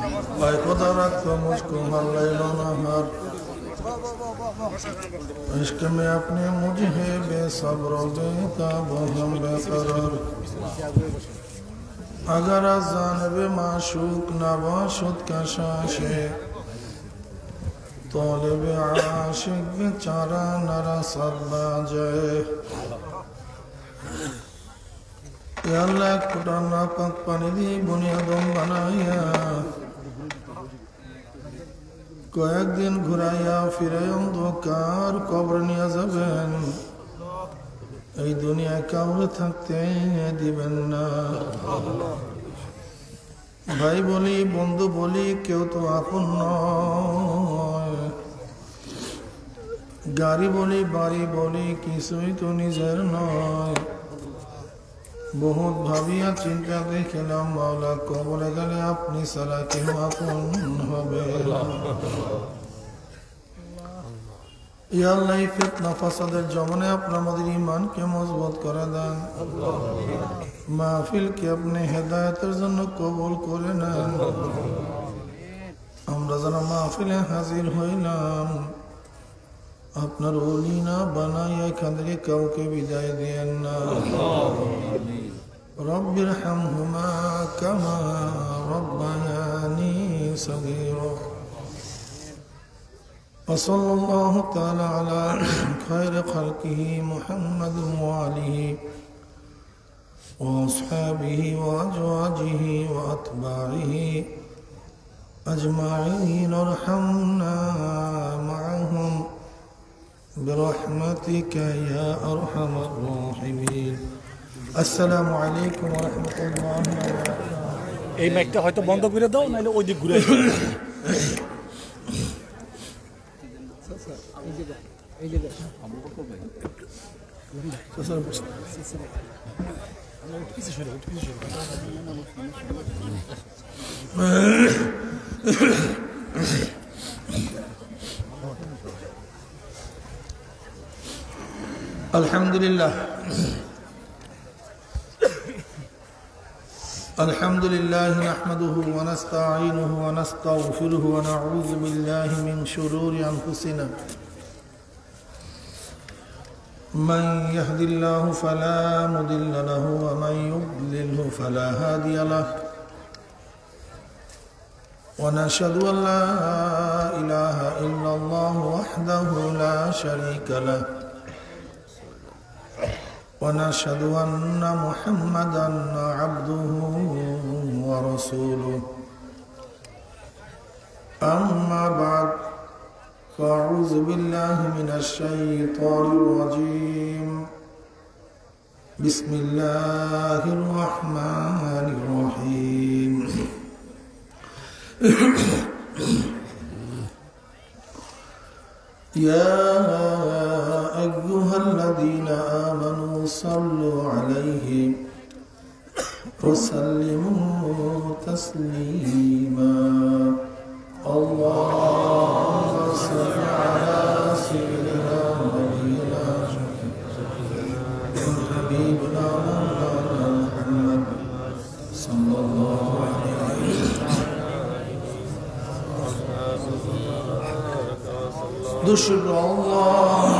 भाई खुदा रख तो मुझको हर लैलो नहर इश्क में अपने मुझे बेसब्र बेताब हम बेकरार अगर जानिब माशूक नवाशुद कशाशे तौलिब आशिक बेचारा नरसद बाजे या अल्लाह खुदाना पक पानी दी बुनियादों बनाया कয়েক दिन घुराया फिर अंधकार कब्र निया जाबेन এই দুনিয়ায় কাউরে থাকতে দিবেন না ভাই বলি বন্ধু বলি কেউ তো আপন নয় গাড়ি বলি বাড়ি বলি কিছুই তো নিজের নয় बहुत भाविया चिंता देखलाम मौला कबरे गले अपनी सलाह केउ आपन होबे या अल्लाह फितना फसाদের जमाने अपना मदर ईमान के मजबूत करे दें महफिल के अपने हिदायतेर जन्य कबूल करे नेन আমরা যারা মাহফিলে হাজির হইলাম আপনার ওলি না বানাইয়া এখান থেকে কাউকে বিদায় দিয়েন না رب ارحمهما كما ربياني صغيرا وصلى الله تعالى على خير خلقه محمد وآله وأصحابه وأزواجه وأتباعه أجمعين ارحمنا معهم برحمتك يا أرحم الراحمين السلام عليكم ورحمة الله وبركاته এই মাইকটা হয়তো বন্ধ করে দাও নাহলে ওই দিক ঘুরে अल्हम्दुलिल्लाह अल्हम्दुलिल्लाह नहमदुहु व नस्तईनुहु व नस्तगफिरुहु व नऊज़ु बिल्लाहि मिन शुरूरि अनफुसिना मन यहदिल्लाहु फला मुदिल्ल लहु व मन युद्लिलहु फला हादिय लहु व नशहदु अन ला इलाहा इल्लल्लाहु वहदहु ला शरीका लहु ونشهد أن محمدا عبده ورسوله أما بعد فأعوذ بالله من الشيطان الرجيم بسم الله الرحمن الرحيم يا أيها الذين آمنوا صلوا عليه وسلموا تسليما اللهم صل على سيدنا ونبينا حبيبنا محمد صلى الله عليه وسلم دشر الله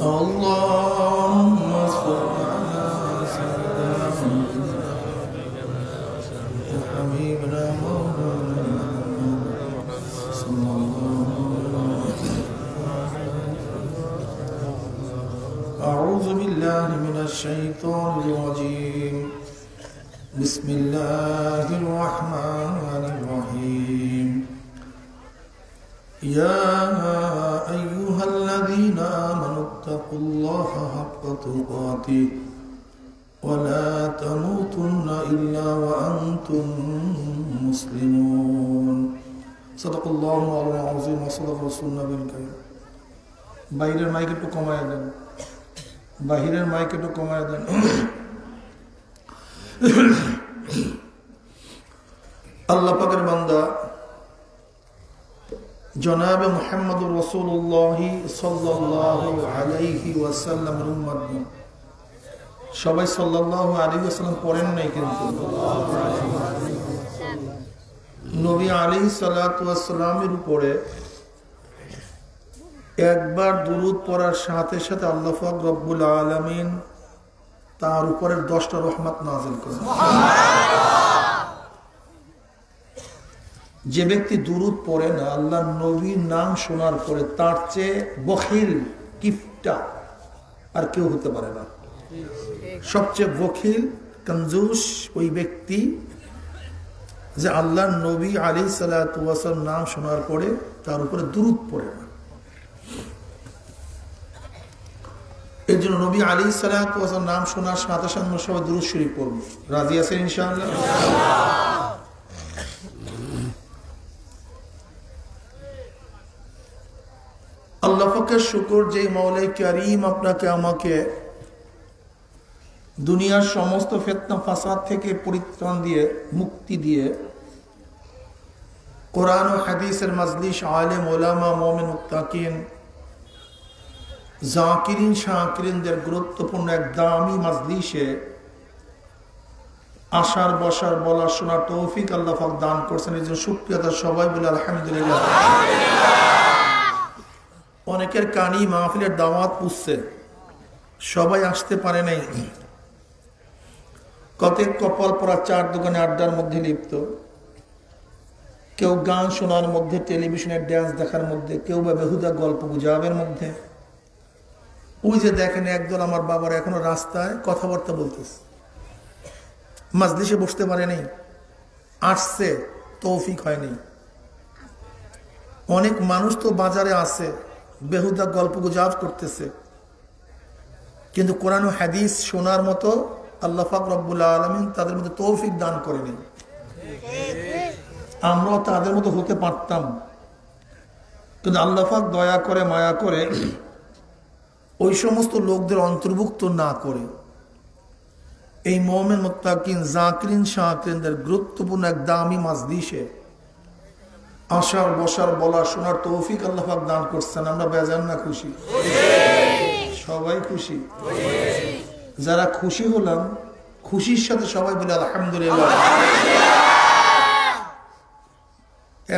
اللهم صل على سيدنا وحبيبنا محمد صلى الله عليه وسلم أعوذ بالله من الشيطان الرجيم بسم الله الرحمن الرحيم يا أيها الذين آمنوا اتقوا الله حق تقاته ولا تموتن إلا وأنتم مسلمون صدق الله العظيم وصدق رسول النبي الكريم বাইরের মাইক একটু কমায় দেন বাহিরের মাইক একটু কমায় দেন আল্লাহ পাকের বান্দা জনাবে মুহাম্মদুর রাসূলুল্লাহ সাল্লাল্লাহু আলাইহি ওয়াসাল্লামের উম্মতগণ, সবাই সাল্লাল্লাহু আলাইহি ওয়াসাল্লাম পড়েন নাই, কিন্তু নবী আলাইহিস সালাতু ওয়াস সালামের উপরে একবার দুরূদ পড়ার সাথে সাথে আল্লাহ পাক রব্বুল আলামিন তার উপরে 10টা রহমত নাযিল করেন। যে ব্যক্তি দুরূদ পড়ে না, আল্লাহর নবীর নাম শোনার পরে তার চেয়ে বখিল কিফটা আর কেউ হতে পারে না। সবচেয়ে বখিল কঞ্জুস ওই ব্যক্তি যে আল্লাহর নবী আলাইহিস সালাতু ওয়াস সালাম নাম শোনার পরে তার উপরে দুরূদ পড়ে না। এর জন্য নবী আলাইহিস সালাতু ওয়াস সালাম নাম শোনার সাথে সাথে আমরা সবাই দুরূদ শরীফ পড়ব। রাজি আছেন ইনশাআল্লাহ? আল্লাহ পাকের শুকর যে মাওলাই কারীম আপনাকে আমাকে দুনিয়ার সমস্ত ফিতনা ফাসাদ থেকে পরিত্রাণ দিয়ে মুক্তি দিয়ে কোরআন ও হাদিসের মাজলিস, আলেম ওলামা, মুমিন মুত্তাকিন, জাকিরিন শাকিরিনদের গুরুত্বপূর্ণ এক দামি মাজলিসে আসার বসার বলার শোনার তৌফিক আল্লাহ পাক দান করছেন। এই জন্য শুকরিয়া তার সবাই বলে আলহামদুলিল্লাহ। অনেকের কানি মাহফিলের দাওয়াত পুষছে, সবাই আসতে পারে নাই। কতেক কপাল পরা চার দোকানে আড্ডার মধ্যে লিপ্ত, কেউ গান শোনার মধ্যে, টেলিভিশনের ড্যান্স দেখার মধ্যে, কেউ বা বেহুদা গল্প গুজবের মধ্যে। ওই যে দেখেন একদল আমার বাবার এখনো রাস্তায় কথাবার্তা বলতেছে, মাজলিসে বসতে পারে নাই, আসছে তৌফিক হয়নি। অনেক মানুষ তো বাজারে আছে, বেহুদা গল্প গুজব করতেছে, কিন্তু কোরআন ও হাদিস শোনার মতো আল্লাহ পাক রব্বুল আলামিন তাদের মধ্যে তৌফিক দান করেনি। আমরাও তাদের মতো হতে পারতাম, কিন্তু আল্লাহ পাক দয়া করে মায়া করে ওই সমস্ত লোকদের অন্তর্ভুক্ত না করে এই মুমিন মুত্তাকিন জাকিরিন শাকিরিনদের গুরুত্বপূর্ণ এক দামি মাজলিসে আসার বসার বলার শোনার তৌফিক আল্লাহ পাক দান করছেন। আমরা বেজান না খুশি? সবাই খুশি? যারা খুশি হলাম, খুশির সাথে সবাই বলে আলহামদুলিল্লাহ।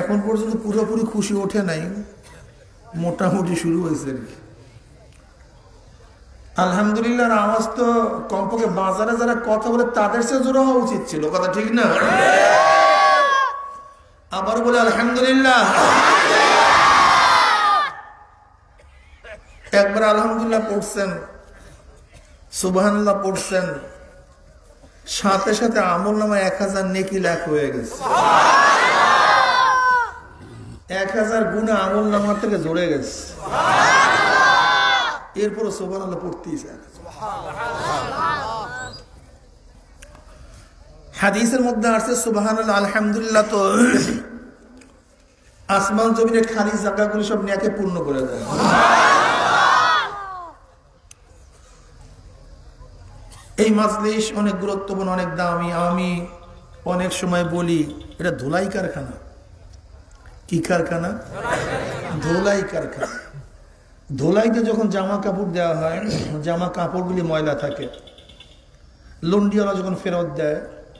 এখন পর্যন্ত পুরোপুরি খুশি ওঠে নাই, মোটামুটি শুরু হয়েছে। আলহামদুলিল্লাহর আওয়াজ তো কমপক্ষে বাজারে যারা কথা বলে তাদের চেয়ে জোরে হওয়া উচিত ছিল, কথা ঠিক না? আবার বলে আলহামদুলিল্লাহ। একবার আলহামদুলিল্লাহ পড়ছেন, সুবহানাল্লাহ পড়ছেন, সাথে সাথে আমল নামায় 1000 নেকি লেখ হয়ে গেছে। 1000 গুনাহ আমল নামা থেকে জড়ে গেছে। এরপরে সুবহানাল্লাহ পড়তেই চায়। হাদিসের মধ্যে আসছে সুবহানাল্লাহ আলহামদুলিল্লাহ তো আসমান জমিনের খালি জায়গাগুলো সব নেকে পূর্ণ করে দেয়। এই মাজলিস অনেক গুরুত্বপূর্ণ, অনেক দামি। আমি অনেক সময় বলি এটা ধুলাই কারখানা। কি কারখানা? ধুলাই কারখানা। ধুলাইতে যখন জামা কাপড় দেওয়া হয়, জামা কাপড়গুলি ময়লা থাকে, লন্ডিওয়ালা যখন ফেরত দেয়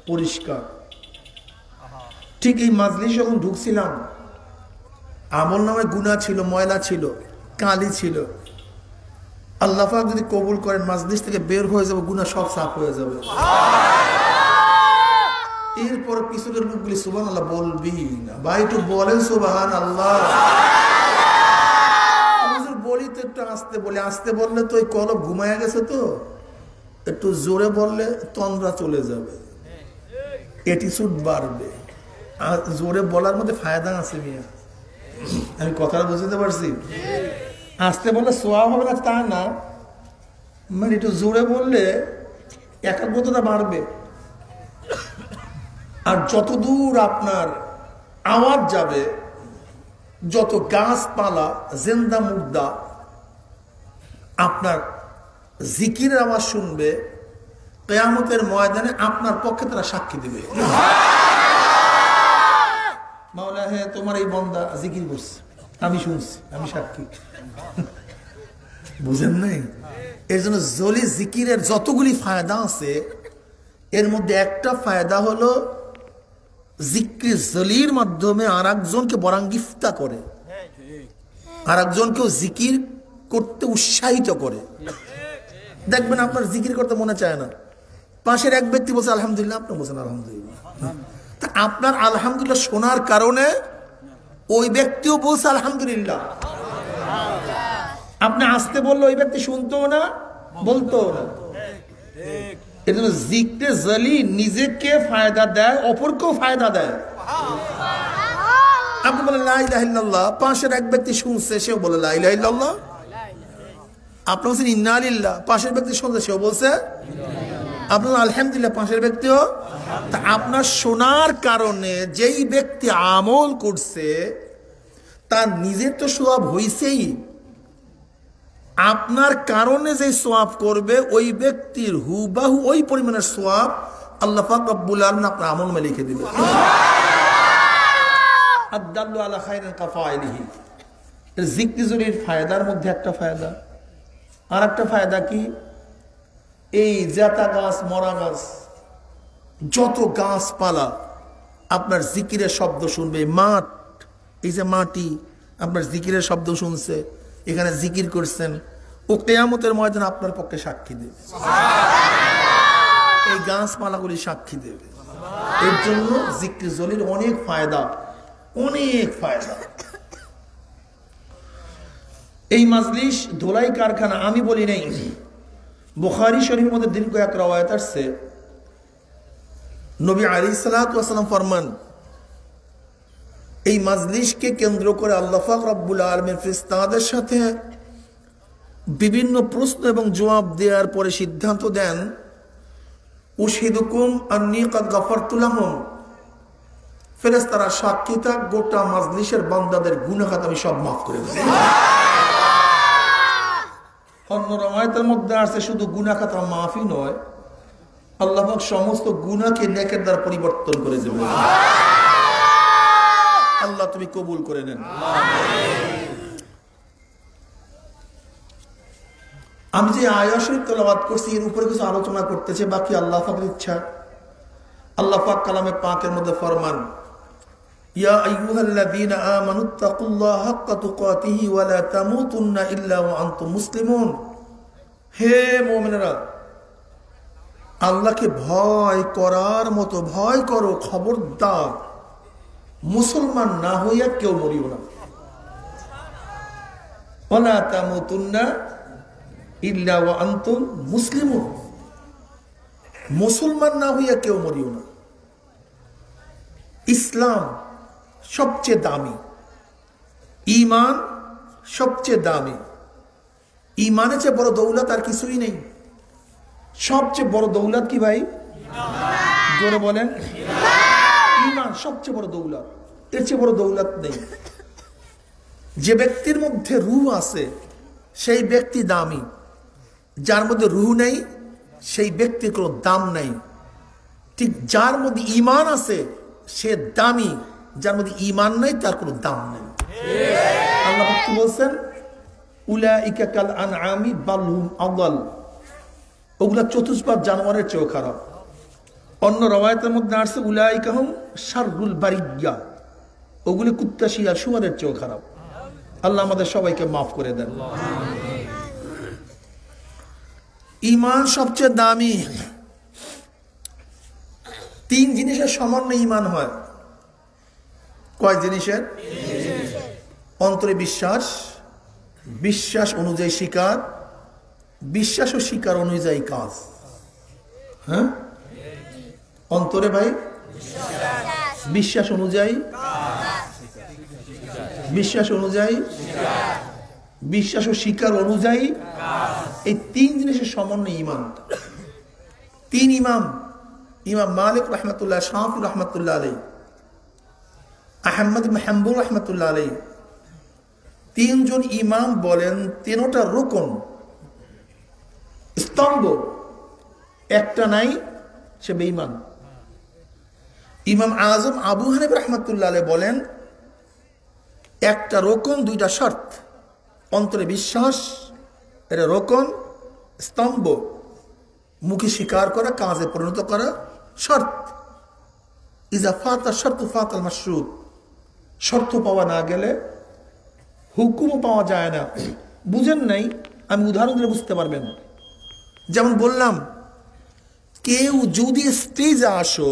পরিষ্কার। ঠিক এই মাজলিস যখন ঢুকছিলাম, আমল নামায় গুনাহ ছিল, ময়লা ছিল, কালি ছিল। আল্লাহ পাক যদি কবুল করেন, মাজলিস থেকে বের হয়ে যাবে, গুনাহ সব সাফ হয়ে যাবে। এরপর পিছনের লোকগুলি সুবহানাল্লাহ বলবি না। ভাই একটু বলেন সুবহানাল্লাহ। বলি তো একটু আস্তে বলি, আস্তে বললে তো ওই কলব ঘুমায়া গেছে, তো একটু জোরে বললে তন্দ্রা চলে যাবে, অ্যাটিটিউড বাড়বে। আর জোরে বলার মধ্যে ফায়দা আছে মিয়া, আমি কথাটা বুঝতে পারছি। আস্তে বললে সোয়াব হবে না তা না, মানে একটু জোরে বললে একাগ্রতা বাড়বে। আর যতদূর আপনার আওয়াজ যাবে, যত গাছপালা জিন্দা মুর্দা আপনার জিকিরের আওয়াজ শুনবে, কিয়ামতের ময়দানে আপনার পক্ষে তারা সাক্ষী দিবে, মাওলা হে তোমার এই বান্দা জিকির করছে, আমি শুনছি, আমি সাক্ষী। বুঝেন নাই? এর জন্য জলি জিকিরের যতগুলি ফায়দা আছে এর মধ্যে একটা ফায়দা হলো জিক্রি জলির মাধ্যমে আর একজনকে বরাঙ্গিফতা করে, আর একজনকেও জিকির করতে উৎসাহিত করে। দেখবেন আপনার জিকির করতে মনে চায় না, পাশের এক ব্যক্তি বলছে আলহামদুলিল্লাহ, আপনি বলছেন আলহামদুলিল্লাহ। তা আপনার আলহামদুলিল্লাহ শোনার কারণে ওই ব্যক্তিও বলছে আলহামদুলিল্লাহ। আপনি আসতে বললে ওই ব্যক্তি শুনতো না, বলতো না। এর জন্য জিক্রে জলি নিজেকে ফায়দা দেয়, অপরকেও ফায়দা দেয়। আপনি বলেন লা ইলাহা ইল্লাল্লাহ, পাশের এক ব্যক্তি শুনছে, সেও বলে লা ইলাহা ইল্লাল্লাহ। আপনি বলছেন ইন্না লিল্লাহ, পাশের ব্যক্তি শুনছে, সেও বলছে আপনার আলহামদুলিল্লাহ, পাশের ব্যক্তিও। তা আপনার শোনার কারণে যেই ব্যক্তি আমল করছে তার নিজের তো সওয়াব হইছেই, আপনার কারণে যে সওয়াব করবে ওই ব্যক্তির হুবাহু ওই পরিমাণের সওয়াব আল্লাহ পাক রব্বুল আলামিন আপনার আমলে লিখে দিবেন। আদাল্লু আলা খায়রিন কাফাইলিহি। জিকির জলির ফায়দার মধ্যে একটা ফায়দা, আর একটা ফায়দা কি, এই জাতা গাছ, মরা গাছ, যত গাছপালা আপনার জিকিরের শব্দ শুনবে, মাঠ, এই যে মাটি আপনার জিকিরের শব্দ শুনছে, এখানে জিকির করছেন, ও কিয়ামতের ময়দানে আপনার পক্ষে সাক্ষী দেবে। এই গাছপালাগুলি সাক্ষী দেবে। এর জন্য জিকির জলির অনেক ফায়দা, অনেক ফায়দা। এই মাজলিস ধোলাই কারখানা আমি বলি নাই, বুখারী শরীফের মধ্যে দীর্ঘ এক রওয়ায়াত আছে, নবী আলাইহিস সালাতু ওয়াস সালাম ফরমান, এই মাজলিসকে কেন্দ্র করে আল্লাহ পাক রব্বুল আলামিন ফেরেশতাদের সাথে বিভিন্ন প্রশ্ন এবং জবাব দেওয়ার পরে সিদ্ধান্ত দেন, উশহিদুকুম আন্নী কাদ গাফারতু লাহুম, ফেরেশতারা সাক্ষী থাক, গোটা মাজলিসের বান্দাদের গুনাহ খাতা আমি সব মাফ করে দেব। অন্য রওয়ায়াতের মধ্যে আছে শুধু গুনাহ খাতা মাফই নয়, আল্লাহ পাক সমস্ত গুনাহকে নেকের দ্বারা পরিবর্তন করে দেবেন। আল্লাহ তুমি কবুল করে নেন। আমি যে আয়াত শরীফ তেলাওয়াত করছি এর উপরে কিছু আলোচনা করতেছে, বাকি আল্লাহ পাকের ইচ্ছা। আল্লাহ পাক কালামে পাকের মধ্যে ফরমান, ইয়া আইয়ুহাল্লাযীনা আমানুত্তাকুল্লাহা হাক্কা তুকাতিহি ওয়া লা তামুতুন্না ইল্লা ওয়া আনতুম মুসলিমুন। হে মুমিনেরা, আল্লাহকে ভয় করার মতো ভয় করো, খবরদার মুসলমান না হইয়া কেউ মরিও না। ওয়া লা তামুতুন্না ইল্লা ওয়া আনতুম মুসলিমুন, মুসলমান না হইয়া কেউ মরিও না। ইসলাম সবচেয়ে দামি, ঈমান সবচেয়ে দামি। ঈমানের চেয়ে বড় দৌলত আর কিছুই নেই। সবচেয়ে বড় দৌলত কি ভাই? জোরে বলেন। ঈমান সবচেয়ে বড় দৌলত, এর চেয়ে বড় দৌলত নেই। যে ব্যক্তির মধ্যে রূহ আছে সেই ব্যক্তি দামি, যার মধ্যে রূহ নেই সেই ব্যক্তির কোনো দাম নাই। ঠিক যার মধ্যে ঈমান আছে সে দামি, যার মধ্যে ঈমান নাই তার কোনো দাম নেই। আল্লাহ কি বলছেন? উলাইকা কাল আনআমি বাল হুম আদাল, ওগুলা চতুষ্পাদ জানোয়ারের চেয়েও খারাপ। অন্য রওয়ায়াতের মধ্যে আসছে উলাইকা হুম শাররুল বারিয়া, ওগুলি কুত্তা শিয়াল শুয়ারের চেয়েও খারাপ। আল্লাহ আমাদের সবাইকে মাফ করে দেন। ঈমান সবচেয়ে দামি। তিন জিনিসের সমন্বয়ে ঈমান হয়। কয় জিনিসের? অন্তরে বিশ্বাস, বিশ্বাস অনুযায়ী স্বীকার, বিশ্বাস ও স্বীকার অনুযায়ী কাজ। হ্যাঁ, অন্তরে ভাই বিশ্বাস অনুযায়ী, বিশ্বাস অনুযায়ী, বিশ্বাস ও স্বীকার অনুযায়ী, এই তিন জিনিসের সমন্বয় ঈমান। তিন ইমাম, ইমাম মালিক রহমতুল্লাহ, শাফি রহমতুল্লাহ আলাই, আহমদ ইবনে হাম্বল রহমতুল্লাহ আলাই, তিনজন ইমাম বলেন তিনটা রুকন, স্তম্ভ, একটা নাই সে বেঈমান। ইমাম আজম আবু হানিফা রহমতুল্লাহ আলাই বলেন একটা রোকন, দুইটা শর্ত। অন্তরে বিশ্বাস এটা রোকন, স্তম্ভ, মুখে স্বীকার করা, কাজে পরিণত করা শর্ত। ইজা ফাতা শর্ত ফাতাল মাশরুত, শর্ত পাওয়া না গেলে হুকুমও পাওয়া যায় না। বুঝেন নাই? আমি উদাহরণ দিলে বুঝতে পারবেন। যেমন বললাম, কেউ যদি স্টেজে আসো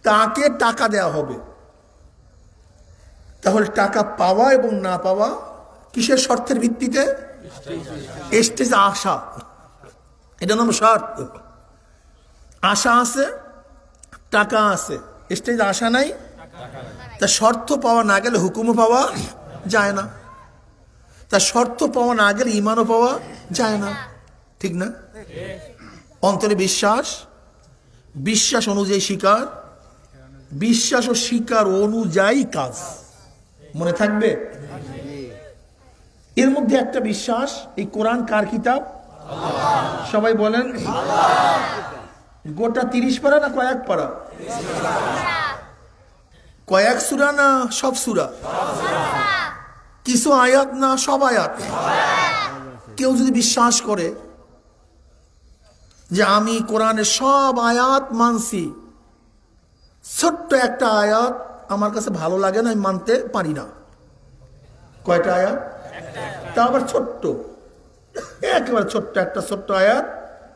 তাকে টাকা দেওয়া হবে, তাহলে টাকা পাওয়া এবং না পাওয়া কিসের শর্তের ভিত্তিতে? স্টেজে আসা, এটা নাম শর্ত। আশা আছে, টাকা আছে, স্টেজে আসা নাই, তা শর্ত পাওয়া না গেলে হুকুমও পাওয়া যায় না, তা শর্ত পাওয়া না গেলে ইমানও পাওয়া যায় না, ঠিক না? অন্তরে বিশ্বাস, বিশ্বাস অনুযায়ী স্বীকার, বিশ্বাস ও স্বীকার অনুযায়ী কাজ। মনে থাকবে? এর মধ্যে একটা বিশ্বাস, এই কোরআন কার কিতাব? সবাই বলেন। গোটা 30 পারা না কয়েক পারা? কয়েক সূরা না সব সূরা? কিছু আয়াত না সব আয়াত? কেউ যদি বিশ্বাস করে যে আমি কোরআনের সব আয়াত মানছি, ছোট্ট একটা আয়াত আমার কাছে ভালো লাগে না, আমি মানতে পারি না। কয়টা আয়াত? তা আবার ছোট্ট, একেবারে ছোট্ট একটা ছোট্ট আয়াত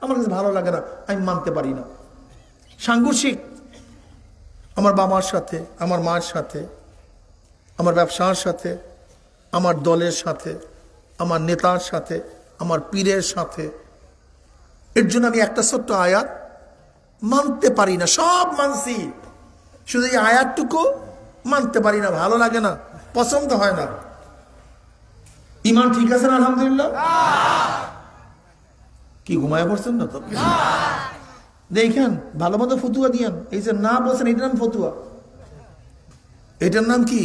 আমার কাছে ভালো লাগে না, আমি মানতে পারি না। সাংঘর্ষিক আমার বাবার সাথে, আমার মার সাথে, আমার ব্যবসার সাথে, আমার দলের সাথে, আমার নেতার সাথে, আমার পীরের সাথে। এর জন্য আমি একটা ছোট্ট আয়াত মানতে পারি না। সব মানছি, শুধু এই আয়াতটুকু মানতে পারি না, ভালো লাগে না, পছন্দ হয় না। ইমান ঠিক আছে না? আলহামদুলিল্লাহ। কি ঘুমায় পড়ছেন না তো? দেখেন, ভালো মতো ফতুয়া দিয়েন। এই যে না বলছেন, এটার নাম ফতুয়া। এটার নাম কি?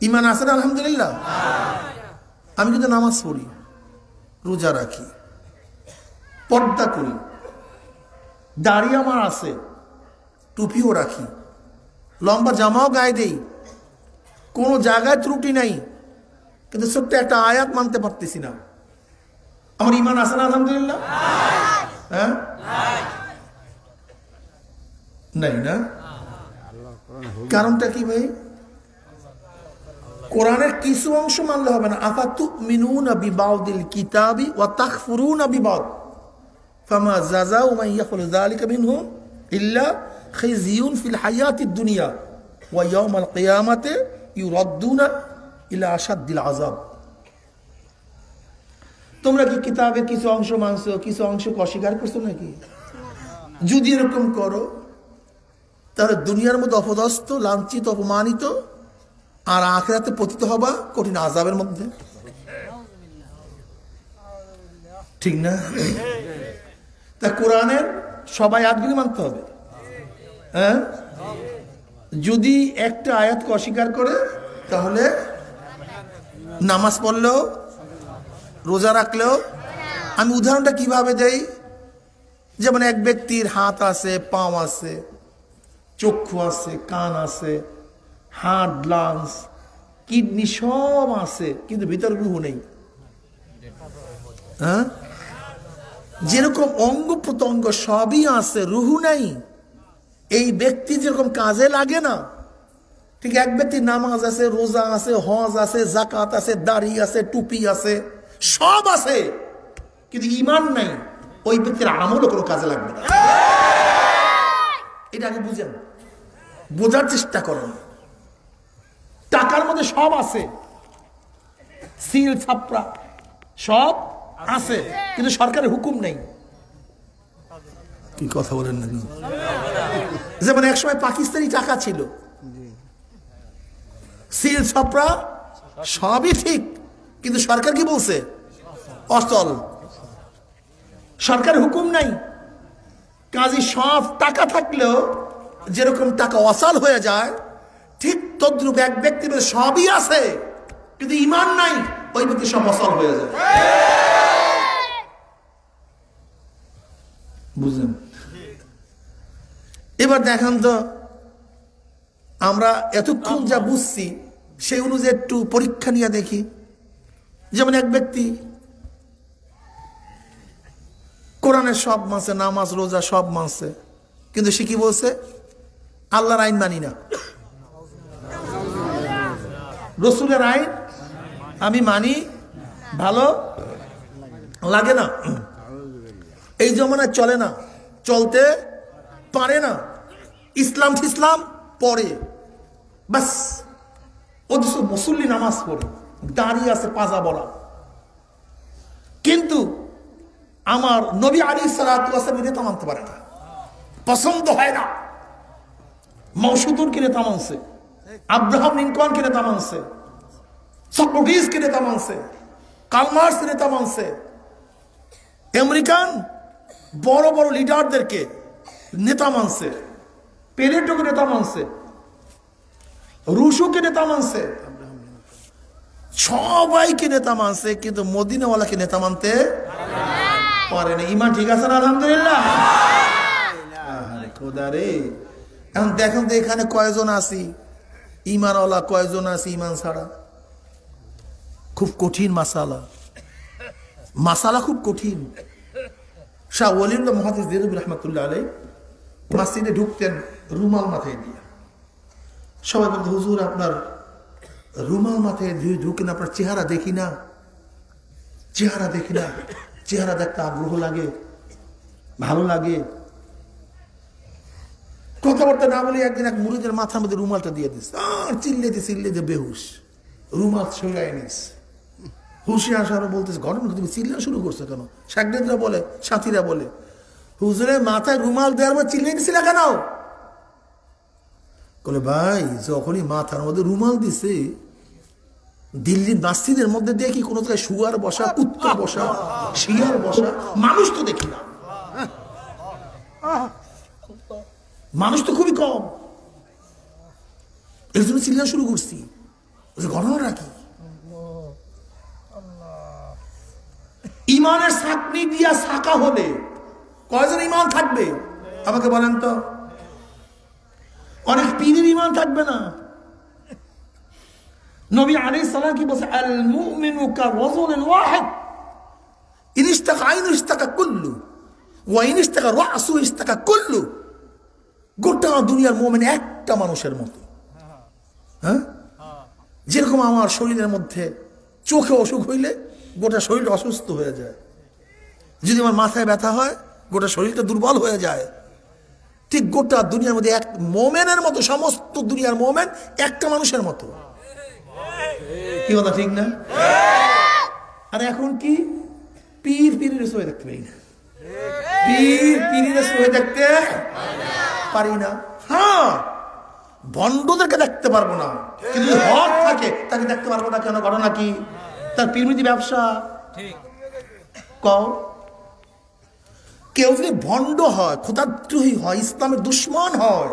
ইমান আছে না? আলহামদুলিল্লাহ। আমি কিন্তু নামাজ পড়ি, রোজা রাখি, পর্দা করি, দাড়ি আমার আছে, টুপিও রাখি, লম্বা জামাও গায়ে দেই, কোনো জায়গায় ত্রুটি নাই, কিন্তু ছোট্ট একটা আয়াত মানতে পারতেছি না। আমার ইমান আছে না? আলহামদুলিল্লাহ। হ্যাঁ, নাই না? কারণটা কি ভাই? কোরআনের কিছু অংশ মানলে হবে না। আফাতুমিনুনা বিবাউদিল কিতাবি ওয়া তাকফুরুনা বিবাদ ফামা জাযাউ মান ইয়াফআলু যালিকা মিনহুম ইল্লা খিজিয়ুন ফিল হায়াতিদ দুনিয়া ওয়া ইয়াউমাল কিয়ামাতি ইউরাদ্দুনা ইলা আশাদ্দিল আযাব। তোমরা কি কিতাবের কিছু অংশ মানছো, কিছু অংশকে অস্বীকার করছো নাকি? যদি এরকম করো তাহলে দুনিয়ার মধ্যে অপদস্থ, লাঞ্ছিত, অপমানিত, আর আখিরাতে পতিত হবা কঠিন আযাবের মধ্যে, ঠিক না? তা কোরআনের সবাই আয়াতগুলি মানতে হবে। হ্যাঁ, যদি একটা আয়াতকে অস্বীকার করে তাহলে নামাজ পড়লেও, রোজা রাখলেও। আমি উদাহরণটা কিভাবে দেই? যেমন এক ব্যক্তির হাত আছে, পাও আছে, চক্ষু আছে, কান আছে, হার্ট, লাংস, কিডনি সব আছে, কিন্তু ভিতর রূহ নেই। হ্যাঁ, যেরকম অঙ্গ প্রত্যঙ্গ সবই আছে, রূহ নাই, এই ব্যক্তি যেরকম কাজে লাগে না, ঠিক এক ব্যক্তির নামাজ আছে, রোজা আছে, হজ আছে, যাকাত আছে, দাড়ি আছে, টুপি আছে, সব আছে, কিন্তু ঈমান নাই, ওই ব্যক্তির আমলও কোনো কাজে লাগবে না। এটা আগে বুঝেন, বোঝার চেষ্টা করেন। টাকার মধ্যে সব আছে, সিল ছাপড়া সব আছে, কিন্তু সরকারের হুকুম নেই। কি কথা বলেন না? যেমন একসময় পাকিস্তানি টাকা ছিল, সিল ছাপড়া সবই ঠিক, কিন্তু সরকার কি বলছে? অচল। সরকারের হুকুম নাই, কাজী সব টাকা থাকলেও যেরকম টাকা অচল হয়ে যায়, ঠিক তদ্রূপ এক ব্যক্তির সবই আছে কিন্তু ঈমান নাই, ওই ব্যক্তি সব অচল হয়ে যায়। বুঝলেন? এবার দেখেন তো, আমরা এতক্ষণ যা বুঝছি সেই অনুযায়ী একটু পরীক্ষা নিয়ে দেখি। যেমন এক ব্যক্তি কোরআনের সব মানছে, নামাজ রোজা সব মানছে, কিন্তু সে কি বলছে? আল্লাহর আইন মানি না, রসুলের আইন আমি মানি, ভালো লাগে না, এই জমানায় চলে না, চলতে পারে না, ইসলাম পড়ে, বাস অথচ মুসল্লি নামাজ পড়ে, দাঁড়িয়ে আছে পাজা বলা, কিন্তু আমার নবী আলাইহিস সালাতু ওয়াস সালাম নেতা মানতে পারে না, পছন্দ হয় না। মৌসুদুরকে নেতা মানছে, আব্রাহাম লিঙ্কনকে নেতা মানছে, সক্রেটিসকে নেতা মানছে, কার্ল মার্কসকে নেতা মানছে, আমেরিকান বড় বড় লিডারদেরকে নেতা মানছে, পেলেটোকে নেতা মানছে, রুশোকে নেতা মানছে, সবাইকে নেতা মানছে, কিন্তু মদিনাওয়ালাকে নেতা মানতে পারে না। ইমান ঠিক আছে না? আলহামদুলিল্লাহ। খোদা রে, এখন দেখুন তো এখানে কয়জন আছি ইমানওয়ালা, কয়জন আছি ইমান ছাড়া। খুব কঠিন মাসালা খুব কঠিন। শাহ ওয়ালিউল্লাহ মুহাদ্দিস দেরবি রাহমাতুল্লাহ আলাইহি মসজিদে ঢুকতেন রুমাল মাথায় দিয়ে। সবাই বলতো, হুজুর আপনার রুমাল মাথায় দিয়ে ঢুকেন, আপনার চেহারা দেখি না, চেহারা দেখতে আগ্রহ লাগে, ভালো লাগে। কথাবার্তা না বলে একদিন এক মুরিদের মাথার মধ্যে রুমালটা দিয়ে দিস, আর চিল্লেতে বেহুশ, রুমাল সরাই নিস। হুশে আসার বলতেছে, ঘটনা তুমি চিল্লা শুরু করছো কেন? সাগরেদরা বলে, সাথীরা বলে, হুজুরের মাথায় রুমাল দেওয়ার পর চিল্লে দিছিল কেন? বলে, ভাই যখনই মাথার মধ্যে রুমাল দিছে, দিল্লির মসজিদের মধ্যে দেখি কোন জায়গায় শুয়ার বসা, কুত্তা বসা, শিয়ার বসা, মানুষ তো দেখি না, মানুষ তো খুবই কম। এর জন্য চিল্লা শুরু করছি। ঘটনাটা কি? ইমানের সাকনি দিয়া সাকা হলে কয়জন ইমান থাকবে আমাকে বলেন তো? অনেক পীরের ইমান থাকবে না। নবী আলাইহিস সালাম কি বলেছে? আল মুমিনু কারাজুলিন ওয়াহিদ ইন ইশতাকা আইনু ইশতাকা কুল্লু ওয়া ইন ইশতাকা রাসু ইশতাকা কুল্লু। গোটা দুনিয়ার মুমিন একটা মানুষের মতো। হ্যাঁ, যেরকম আমার শরীরের মধ্যে চোখে অসুখ হইলে গোটা শরীরটা অসুস্থ হয়ে যায়, যদি আমার মাথায় ব্যথা হয় গোটা শরীরটা দুর্বল হয়ে যায়, ঠিক গোটা দুনিয়ার মধ্যে এক মোমেনের মতো, সমস্ত দুনিয়ার মোমেন একটা মানুষের মতো। কি কথা ঠিক না? আর এখন কি পীরের সয়ে দেখতে পারি না, পীরের সয়ে দেখতে পারি না। হ্যাঁ, ভণ্ডদেরকে দেখতে পারবো না, কিন্তু হক থাকে তাকে দেখতে পারবো না কেন? ঘটনা কি? তার পীরমিতি ব্যবসা। কেউ যদি ভণ্ড হয়, খোদাদ্রোহী হয়, ইসলামের দুশ্মন হয়,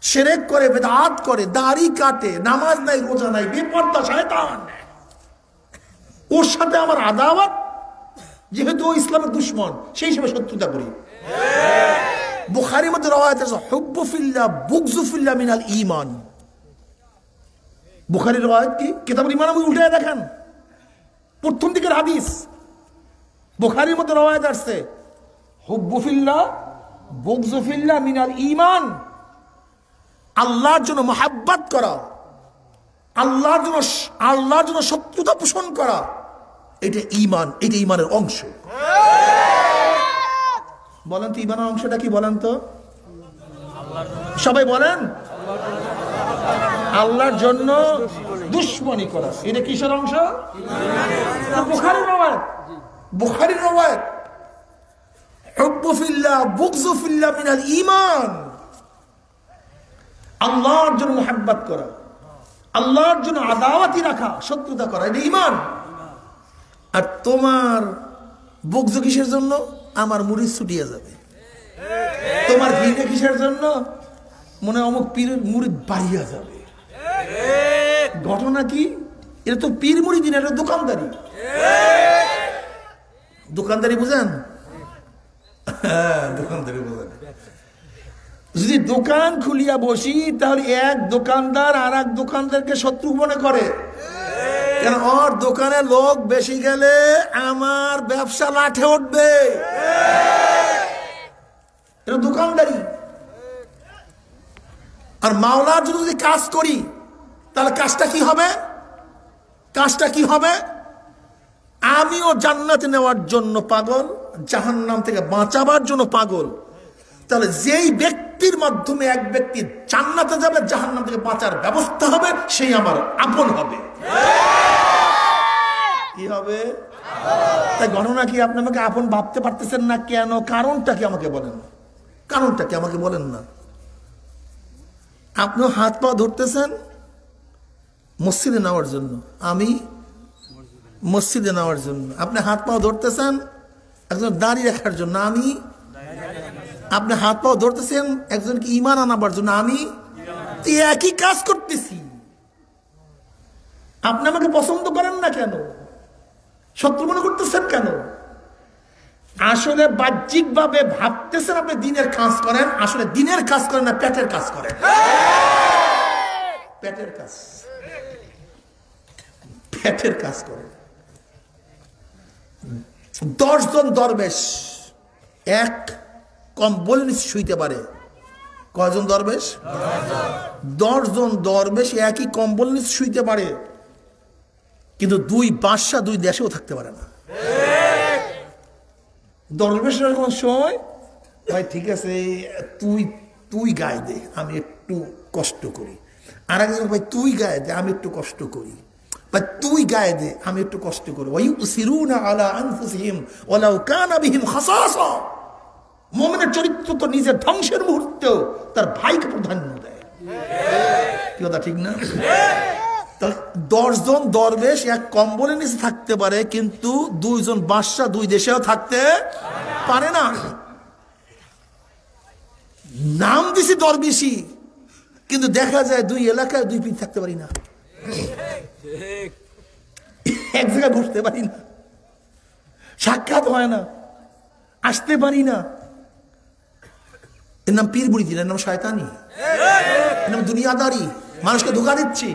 শিরক করে, বিদআত করে, দাড়ি কাটে, নামাজ নাই, রোজা নাই, বেপরদা, শয়তান, ওর সাথে আমার আদাওয়াত, যেহেতু ও ইসলামের দুশ্মন, সেই হিসেবে শত্রুতা করি। বুখারীর মধ্যে রওয়ায়াত আছে, হুব্বু ফিল্লাহ বুগযু ফিল্লাহ মিনাল ঈমান। বুখারীর রওয়ায়াত কি? কিতাবুল ঈমান আমি উল্টে দেখেন, প্রথম দিকের হাদিস। বুখারীর মধ্যে রওয়ায়াত আছে, হুব্বু ফিল্লাহ বুগযু ফিল্লাহ মিনাল ঈমান। আল্লাহর জন্য মহাব্বত করা, আল্লাহর জন্য শত্রুতা পোষণ করা, এটা ঈমান, এটা ঈমানের অংশ। বলেন তো ঈমানের অংশটা কি বলেন তো? সবাই বলেন। আল্লাহর জন্য দুশমনি করা, এটা কিসের অংশ? বুখারীর রওয়ায়াত, হুব্বু ফিল্লাহ বুগযু ফিল্লাহ মিনাল ঈমান। আল্লাহর জন্য মহব্বত করা, আল্লাহর জন্য আদাওয়াতি রাখা, শত্রুতা করা, এটা ঈমান। আর তোমার বুগযু কিসের জন্য? আমার মুরিদ ছুটিয়ে যাবে। তোমার ঘৃণা কিসের জন্য? মনে অমুক পীরের মুরিদ বাড়িয়া যাবে। ঘটনা কি? এটা তো পীর মুরিদ না, এটা দোকানদারি। দোকানদারি বুঝেন? হ্যাঁ, দোকানদারি বুঝেন। যদি দোকান খুলিয়া বসি তাহলে এক দোকানদার আর এক দোকানদারকে শত্রু মনে করে, কেন ওর দোকানে লোক বেশি গেলে আমার ব্যবসা লাঠে উঠবে, এটা দোকানদারি। আর মাওলার জন্য যদি কাজ করি তাহলে কাজটা কি হবে? কাজটা কি হবে? আমিও জান্নাতে নেওয়ার জন্য পাগল, জাহান্নাম থেকে বাঁচাবার জন্য পাগল। তাহলে যেই ব্যক্তির মাধ্যমে এক ব্যক্তি জান্নাতে যাবে, জাহান্নাম থেকে বাঁচার ব্যবস্থা হবে, সেই আমার আপন হবে। কি হবে? তাই গণনা কি আপনি আমাকে আপন ভাবতে পারতেছেন না কেন? কারণটা কি আমাকে বলেন, কারণটা কি আমাকে বলেন না। আপনিও হাত পা ধরতেছেন মসজিদে নেওয়ার জন্য, আমি মসজিদে নেওয়ার জন্য। আপনি হাত পা ধরতেছেন একজন দাঁড়িয়ে রাখার জন্য, আমি। আপনি হাত পা ধরতেছেন একজনকে ঈমান আনাবার জন্য, আমি। একই কাজ করতেছি। আপনি আমাকে পছন্দ করেন না কেন? শত্রু মনে করতেছেন কেন? আসলে বাহ্যিক ভাবে ভাবতেছেন আপনি দিনের কাজ করেন, আসলে দিনের কাজ করেন না, পেটের কাজ করেন। পেটের কাজ, পেটের কাজ করেন। 10 জন দরবেশ এক কম্বল নিচে শুইতে পারে। কয়জন দরবেশ? 10 জন দরবেশ একই কম্বল নিচে শুইতে পারে, কিন্তু 2 বাদশা 2 দেশেও থাকতে পারে না। দরবেশের কোন সময় ভাই ঠিক আছে তুই গায়ে দে, আমি একটু কষ্ট করি। আর একজন ভাই তুই গায়ে দে, আমি একটু কষ্ট করি। ভাই তুই গায়ে দে, আমি একটু কষ্ট করি। ওয়ায়ুসিরুনা আলা আনফুসিহিম ওয়ালাউ কানা বিহিম খাসাসা। মুমিনের চরিত্র তো নিজের ধ্বংসের মুহূর্তেও তার ভাইকে প্রাধান্য দেয়। কি কথা ঠিক না? 10 জন দরবেশ এক কম্বলের নিচে থাকতে পারে, কিন্তু 2 জন বাদশা 2 দেশেও থাকতে পারে না। নাম দিছি দরবেশি, কিন্তু দেখা যায় 2 এলাকায় 2 পীর থাকতে পারি না, এক জায়গায় বসতে পারি না, সাক্ষাৎ হয় না, আসতে পারি না। এর নাম পীর বুড়ি, এর নাম শয়তানি, এর নাম দুনিয়াদারি। মানুষকে ধোঁকা দিচ্ছি,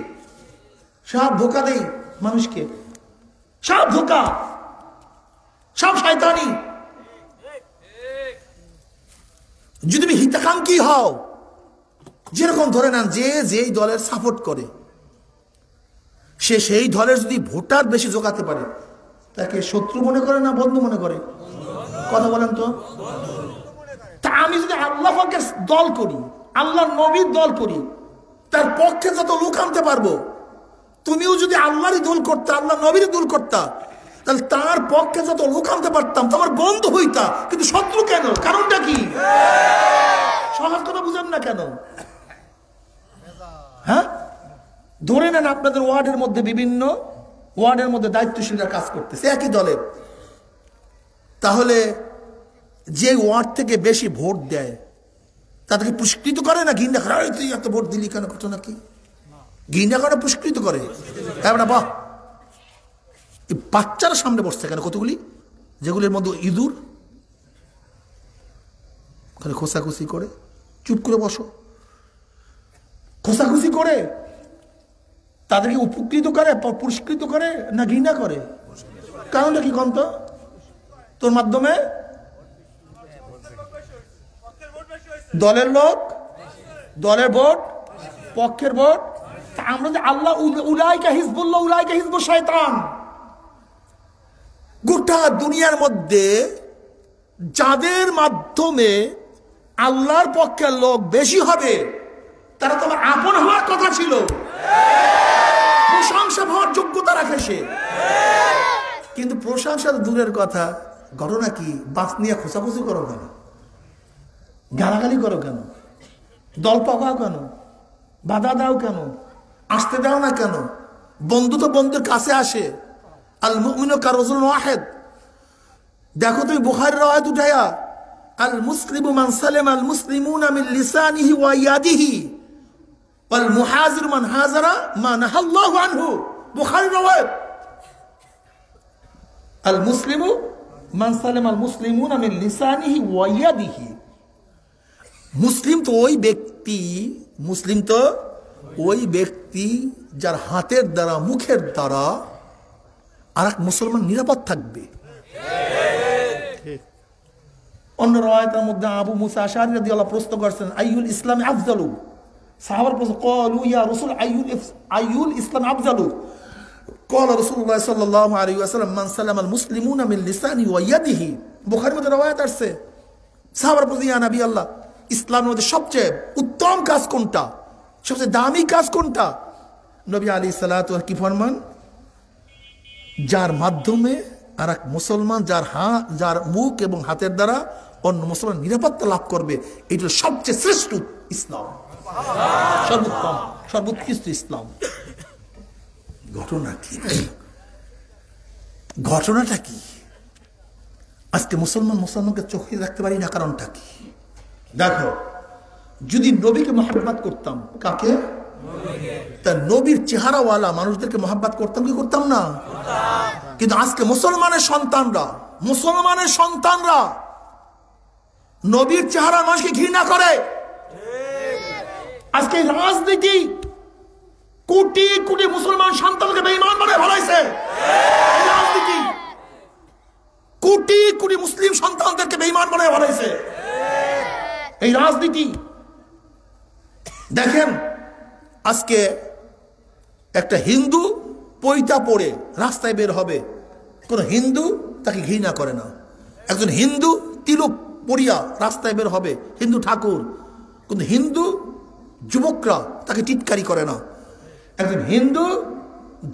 সব ধোঁকা দেই মানুষকে, সব ধোঁকা, সব শয়তানি। যদি তুমি হিতাকাঙ্ক্ষী হও, যেরকম ধরে নেন যে যেই দলের সাপোর্ট করে, সে সেই দলের যদি ভোটার বেশি জোগাতে পারে, তাকে শত্রু মনে করে না বন্ধু মনে করে? কথা বলেন তো। তা আমি যদি আল্লাহ পাকের দল করি, আল্লাহ নবীর দল করি, তার পক্ষে যত লোক আনতে পারবো, তুমিও যদি আল্লাহরই দল করতা, আল্লাহ নবীর দল করতা, তাহলে তার পক্ষে যত লোক আনতে পারতাম, তোমার বন্ধু হইতা। কিন্তু শত্রু কেন? কারণটা কি? সহজ কথা বুঝেন না কেন? হ্যাঁ, ধরে নেন আপনাদের ওয়ার্ডের মধ্যে বিভিন্ন ওয়ার্ডের মধ্যে দায়িত্বশীলরা কাজ করতেছে একই দলের, তাহলে যে ওয়ার্ড থেকে বেশি ভোট দেয় তাদেরকে পুরস্কৃত করে না ঘৃণা করে? তুই এত ভোট দিলি কেন? ঘটনা কি? ঘৃণা করে, পুরস্কৃত করে। বাহ, বাচ্চারা সামনে বসছে কেন কতগুলি, যেগুলির মধ্যে ইঁদুর, খোসাখুসি করে। চুপ করে বসো। খোসাখুসি করে তাদেরকে উপকৃত করে, পুরস্কৃত করে না ঘৃণা করে? কারণটা কি কন্ত? তোর মাধ্যমে দলের লোক, দলের ভোট, পক্ষের ভোট। আমরা যে আল্লাহ উলাইকা হিজবুল্লাহ উলাইকা হিজবুশ শয়তান, গোটা দুনিয়ার মধ্যে যাদের মাধ্যমে আল্লাহর পক্ষের লোক বেশি হবে, তারা তোমার আপন হওয়ার কথা ছিল, প্রশংসা হওয়ার যোগ্যতা রাখে সে। কিন্তু প্রশংসা দূরের কথা, ঘটনা কি? বাস নিয়ে খোঁচাখুচি করো কেন? গালাগালি করো কেন? দল পাকাও কেন? বাধা দাও কেন? আসতে দাও না কেন? বন্ধু তো বন্ধুর কাছে আসে। আল মুমিনু কারাজুলুন ওয়াহিদ। দেখো তুমি বুখারীর রাওয়ায়াত উঠায়া, আল মুসলিমু মান সালামা আল মুসলিমুনা মিন লিসানিহি ওয়া ইয়াদিহি ওয়াল মুহাজিরু মান হাজারা মা নাহাল্লাহু আনহু। বুখারীর রাওয়ায়াত। আল মুসলিমু মান সালামা আল মুসলিমুনা মিন লিসানিহি ওয়া ইয়াদিহি। মুসলিম তো ওই ব্যক্তি যার হাতের দ্বারা মুখের দ্বারা আর এক মুসলমান নিরাপদ থাকবে। অন্য রাওয়ায়াতের মধ্যে আবু মুসা আশআরী রাদিয়াল্লাহু প্রশ্ন করেছেন আইয়ুল ইসলাম আফজালু, সাহাবারা প্রশ্ন ক্বালু ইয়া রাসূল আইয়ুল ইসলাম আফজালু قال رسول الله صلى الله عليه وسلم من سلم المسلمون من لسانه ويده। বুখারীর মধ্যে রাওয়ায়াত আছে, সাহাবারা প্রশ্ন ইয়া নবী আল্লাহ, ইসলামের মধ্যে সবচেয়ে উত্তম কাজ কোনটা, সবচেয়ে দামি কাজ কোনটা? নবী আলাইহিস সালাতু কি ফরমান, যার মাধ্যমে আর এক মুসলমান যার মুখ এবং হাতের দ্বারা অন্য মুসলমান নিরাপত্তা লাভ করবে, এটা সবচেয়ে শ্রেষ্ঠ ইসলাম, সর্বোত্তম সর্বোৎকৃষ্ট ইসলাম। ঘটনাটা কি? আজকে মুসলমানকে চোখে রাখতে পারি না, কারণটা কি? দেখো, যদি নবীকে মহব্বত করতাম, কাকে? তা নবীর চেহারাওয়ালা মানুষদেরকে মহব্বত করতাম কি করতাম না? কিন্তু আজকে মুসলমানের সন্তানরা নবীর চেহারা মানুষকে ঘৃণা করে। আজকে রাজনীতি কোটি কোটি মুসলমান সন্তানকে বেঈমান বানায় ফেলাইছে। রাজনীতি কোটি কোটি মুসলিম সন্তানদেরকে বেঈমান বানায় ফেলাইছে। এই রাজনীতি দেখেন, আজকে একটা হিন্দু পৈতা পড়ে রাস্তায় বের হবে, কোন হিন্দু তাকে ঘৃণা করে না। একজন হিন্দু তিলক পরিয়া রাস্তায় বের হবে, হিন্দু ঠাকুর, কিন্তু হিন্দু যুবকরা তাকে টিটকারি করে না। একজন হিন্দু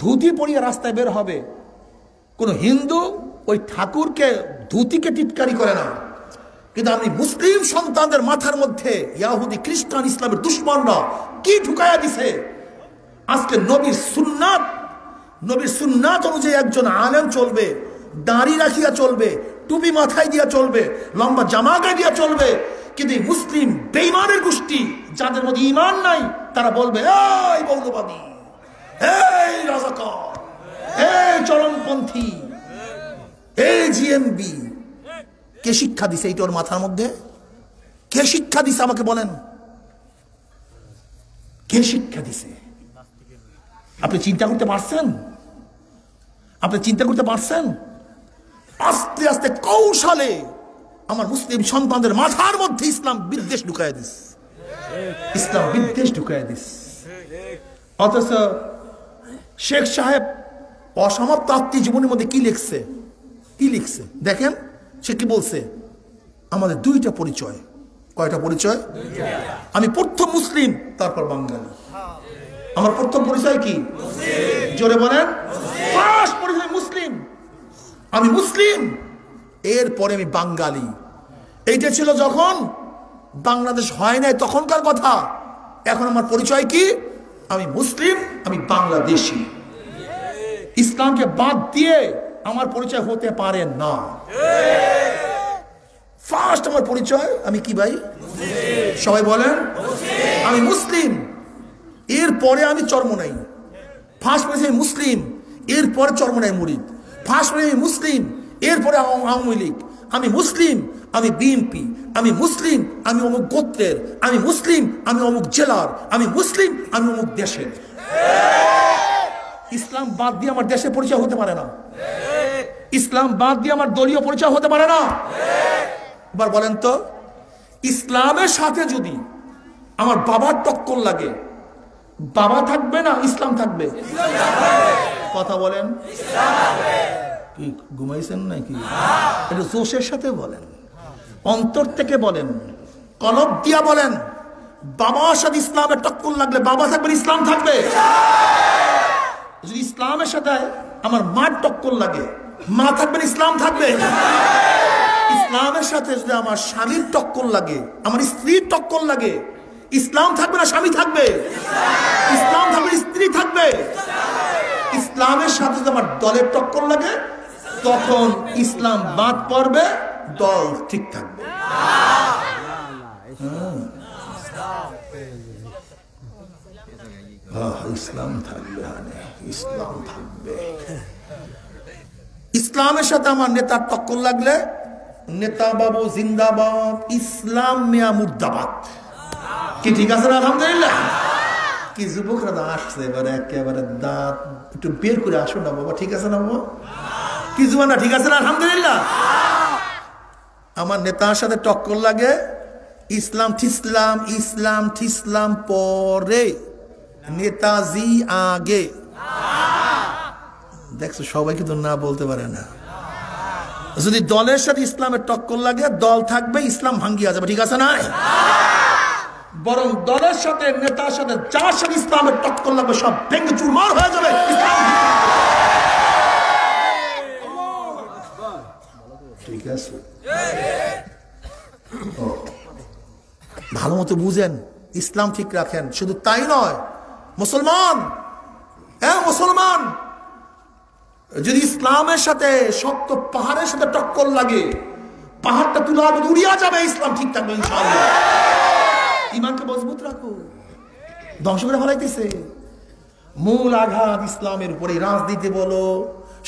ধুতি পরিয়া রাস্তায় বের হবে, কোন হিন্দু ওই ঠাকুরকে ধুতিকে টিটকারি করে না। কিন্তু আমি মুসলিম সন্তানদের মাথার মধ্যে ইহুদি খ্রিস্টান ইসলামের দুশমনরা কি ঢুকায়া দিছে। আজকে নবীর সুন্নাত অনুযায়ী একজন আলেম চলবে, দাড়ি রাখিয়া চলবে, টুপি মাথায় দিয়া চলবে, লম্বা জামা গায়ে দিয়া চলবে। কিন্তু মুসলিম বেঈমানের গোষ্ঠী যাদের মধ্যে ঈমান নাই, তারা বলবে এই মৌলবাদী, এই রাজাকার, এই চরমপন্থী, এই জিএমবি। কে শিক্ষা দিছে এইটা ওর মাথার মধ্যে? কে শিক্ষা দিছে আমাকে বলেন? কে শিক্ষা দিছে? আপনি চিন্তা করতে পারছেন? আস্তে আস্তে কৌশলে আমার মুসলিম সন্তানদের মাথার মধ্যে ইসলাম বিদ্বেষ ঢুকায় দিস। অথচ শেখ সাহেব অসমাপ্ত আত্মজীবনের মধ্যে কি লিখছে দেখেন। সে কি বলছে? আমাদের দুইটা পরিচয়। কয়টা পরিচয়? আমি প্রথম মুসলিম, তারপর বাঙালি। আমার প্রথম পরিচয় কি? জোরে বলেন। ফার্স্ট পরিচয় মুসলিম, আমি মুসলিম, এরপরে আমি বাঙালি। এইটা ছিল যখন বাংলাদেশ হয় নাই তখনকার কথা। এখন আমার পরিচয় কি? আমি মুসলিম, আমি বাংলাদেশি। ইসলামকে বাদ দিয়ে আমার পরিচয় হতে পারে না। ফার্স্ট আমার পরিচয় আমি কি ভাই? সবাই বলেন আমি মুসলিম, এরপরে আমি চরমনাই। ফার্স্ট পরিচয় মুসলিম, এরপরে চরমনাই মুরিদ। ফার্স্ট পরিচয় মুসলিম, এরপরে আওয়ামী লীগ। আমি মুসলিম, আমি বিএনপি। আমি মুসলিম, আমি অমুক গোত্রের। আমি মুসলিম, আমি অমুক জেলার। আমি মুসলিম, আমি অমুক দেশের। ইসলাম বাদ দিয়ে আমার দেশের পরিচয় হতে পারে না। ইসলাম বাদ দিয়ে আমার দলীয় পরিচয় হতে পারে না। এবার বলেন তো, ইসলামের সাথে যদি আমার বাবার টক্কর লাগে, বাবা থাকবে না ইসলাম থাকবে? কথা বলেন। কি ঘুমাইছেন নাকি? এটা জোশের সাথে বলেন, অন্তর থেকে বলেন, কলব দিয়া বলেন। বাবার সাথে ইসলামের টক্কর লাগলে বাবা থাকবে, ইসলাম থাকবে। যদি ইসলামের সাথে আমার মার টক্কর লাগে, মা থাকবেন, ইসলাম থাকবে। ইসলামের সাথে যদি আমার স্বামীর টক্কর লাগে, আমার স্ত্রীর টক্কর লাগে, ইসলাম থাকবে না স্বামী থাকবে? ইসলাম থাকবে, স্ত্রী থাকবে। ইসলামের সাথে যদি আমার দলের টক্কর লাগে, তখন ইসলাম বাদ পড়বে, দল ঠিক থাকবে। ইসলাম থাকবে, ইসলাম থাকবে। ইসলামের সাথে আমার নেতার টক্কর লাগলে নেতা বাবু জিন্দাবাদ, ইসলাম মিয়া মুর্দাবাদ। কি ঠিক আছে না? আলহামদুলিল্লাহ। কি যুবকরা না আসছে এবারে একেবারে দাঁত একটু বের করে আসো না বাবা, ঠিক আছে না বাবা? কি জুয়ানা, ঠিক আছে না? আলহামদুলিল্লাহ। আমার নেতার সাথে টক্কর লাগে, ইসলাম ঠিসলাম, ইসলাম ঠিসলাম পরে, নেতাজি আগে। দেখছো সবাই কিন্তু না বলতে পারে না। যদি দলের সাথে ইসলামের টক্কর লাগে, দল থাকবে, ইসলাম ভাঙ্গিয়া যাবে, ঠিক আছে না? বরং দলের সাথে, নেতার সাথে, যার সাথে ইসলামের টক্কর লাগবে সব ভেঙে চুরমার হয়ে যাবে। ঠিক আছে, ভালো মতো বুঝেন, ইসলাম ঠিক রাখেন। শুধু তাই নয়, মুসলমান, হ্যাঁ মুসলমান, যদি ইসলামের সাথে শক্ত পাহাড়ের সাথে টক্কর লাগে, পাহাড়টা তুলে উড়িয়া যাবে, ইসলাম ঠিক থাকবে ইনশাআল্লাহ। ইমানকে মজবুত রাখো, ধ্বংস করে ফেলাইতেছে। মূল আঘাত ইসলামের উপরে। রাজনীতি বলো,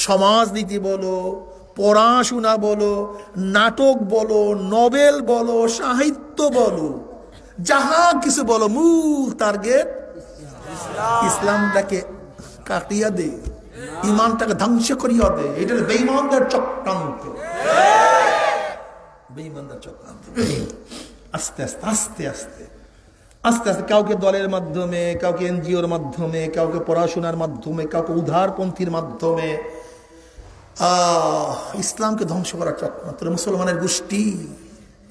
সমাজনীতি বলো, পড়াশোনা বলো, নাটক বলো, নভেল বলো, সাহিত্য বলো, যাহা কিছু বলো, মূল টার্গেট ইসলামটাকে কাটিয়া দে, ইমানটাকে ধ্বংস করিয়া দে। এটা বেঈমানদের চক্রান্ত, বেঈমানদের চক্রান্ত। আস্তে আস্তে আস্তে আস্তে আস্তে আস্তে কাউকে দলের মাধ্যমে, কাউকে এনজিওর মাধ্যমে, কাউকে পড়াশোনার মাধ্যমে, কাউকে উদারপন্থীর মাধ্যমে ইসলামকে ধ্বংস করার চক্রান্ত। মুসলমানের গোষ্ঠী,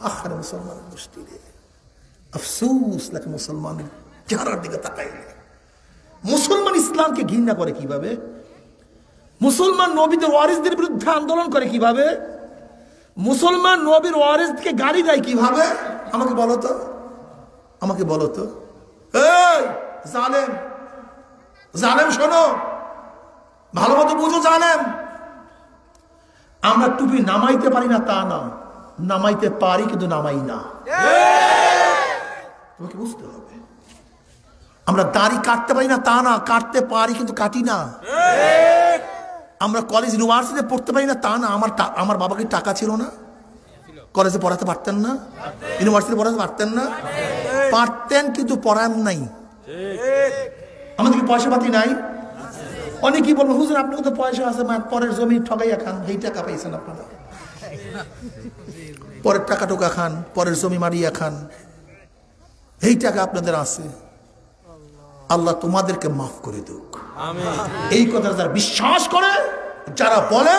আহারে মুসলমানের গোষ্ঠী রে, আফসোস লাগে মুসলমানের চেহারার দিকে তাকাইলে। মুসলমান ইসলামকে ঘৃণা করে কিভাবে? মুসলমান নবীদের ওয়ারিসদের বিরুদ্ধে আন্দোলন করে কিভাবে? মুসলমান নবীর ওয়ারিসকে গালি দেয় কিভাবে? আমাকে বলো তো, আমাকে বলো তো। এই জালেম, জালেম শোনো, ভালো মতো বুঝো জালেম। আমরা টুপি নামাইতে পারি না তা না, নামাইতে পারি কিন্তু নামাই না, তোমাকে বুঝতে হবে। আমরা দাড়ি কাটতে পারি না তা না, কাটতে পারি কিন্তু কাটি না। আমরা কলেজ ইউনিভার্সিটিতে পড়তে পারি না তা না, আমার বাবাকে টাকা ছিল না, কলেজে পড়াতে পারতেন না, ইউনিভার্সিটি পড়াতে পারতেন না, পারতেন কিন্তু পড়ান নাই। আমাদের কি পয়সা পাতি নাই? অনেকেই বলবো হুজুর আপনার তো পয়সা আছে, পরের জমি ঠগাইয়া খান, এই টাকা পাইছেন আপনারা, পরের টাকা টোকা খান, পরের জমি মারিয়া খান, এই টাকা আপনাদের আছে। আল্লাহ তোমাদেরকে মাফ করে দুক। এই কথা যারা বিশ্বাস করে, যারা বলে,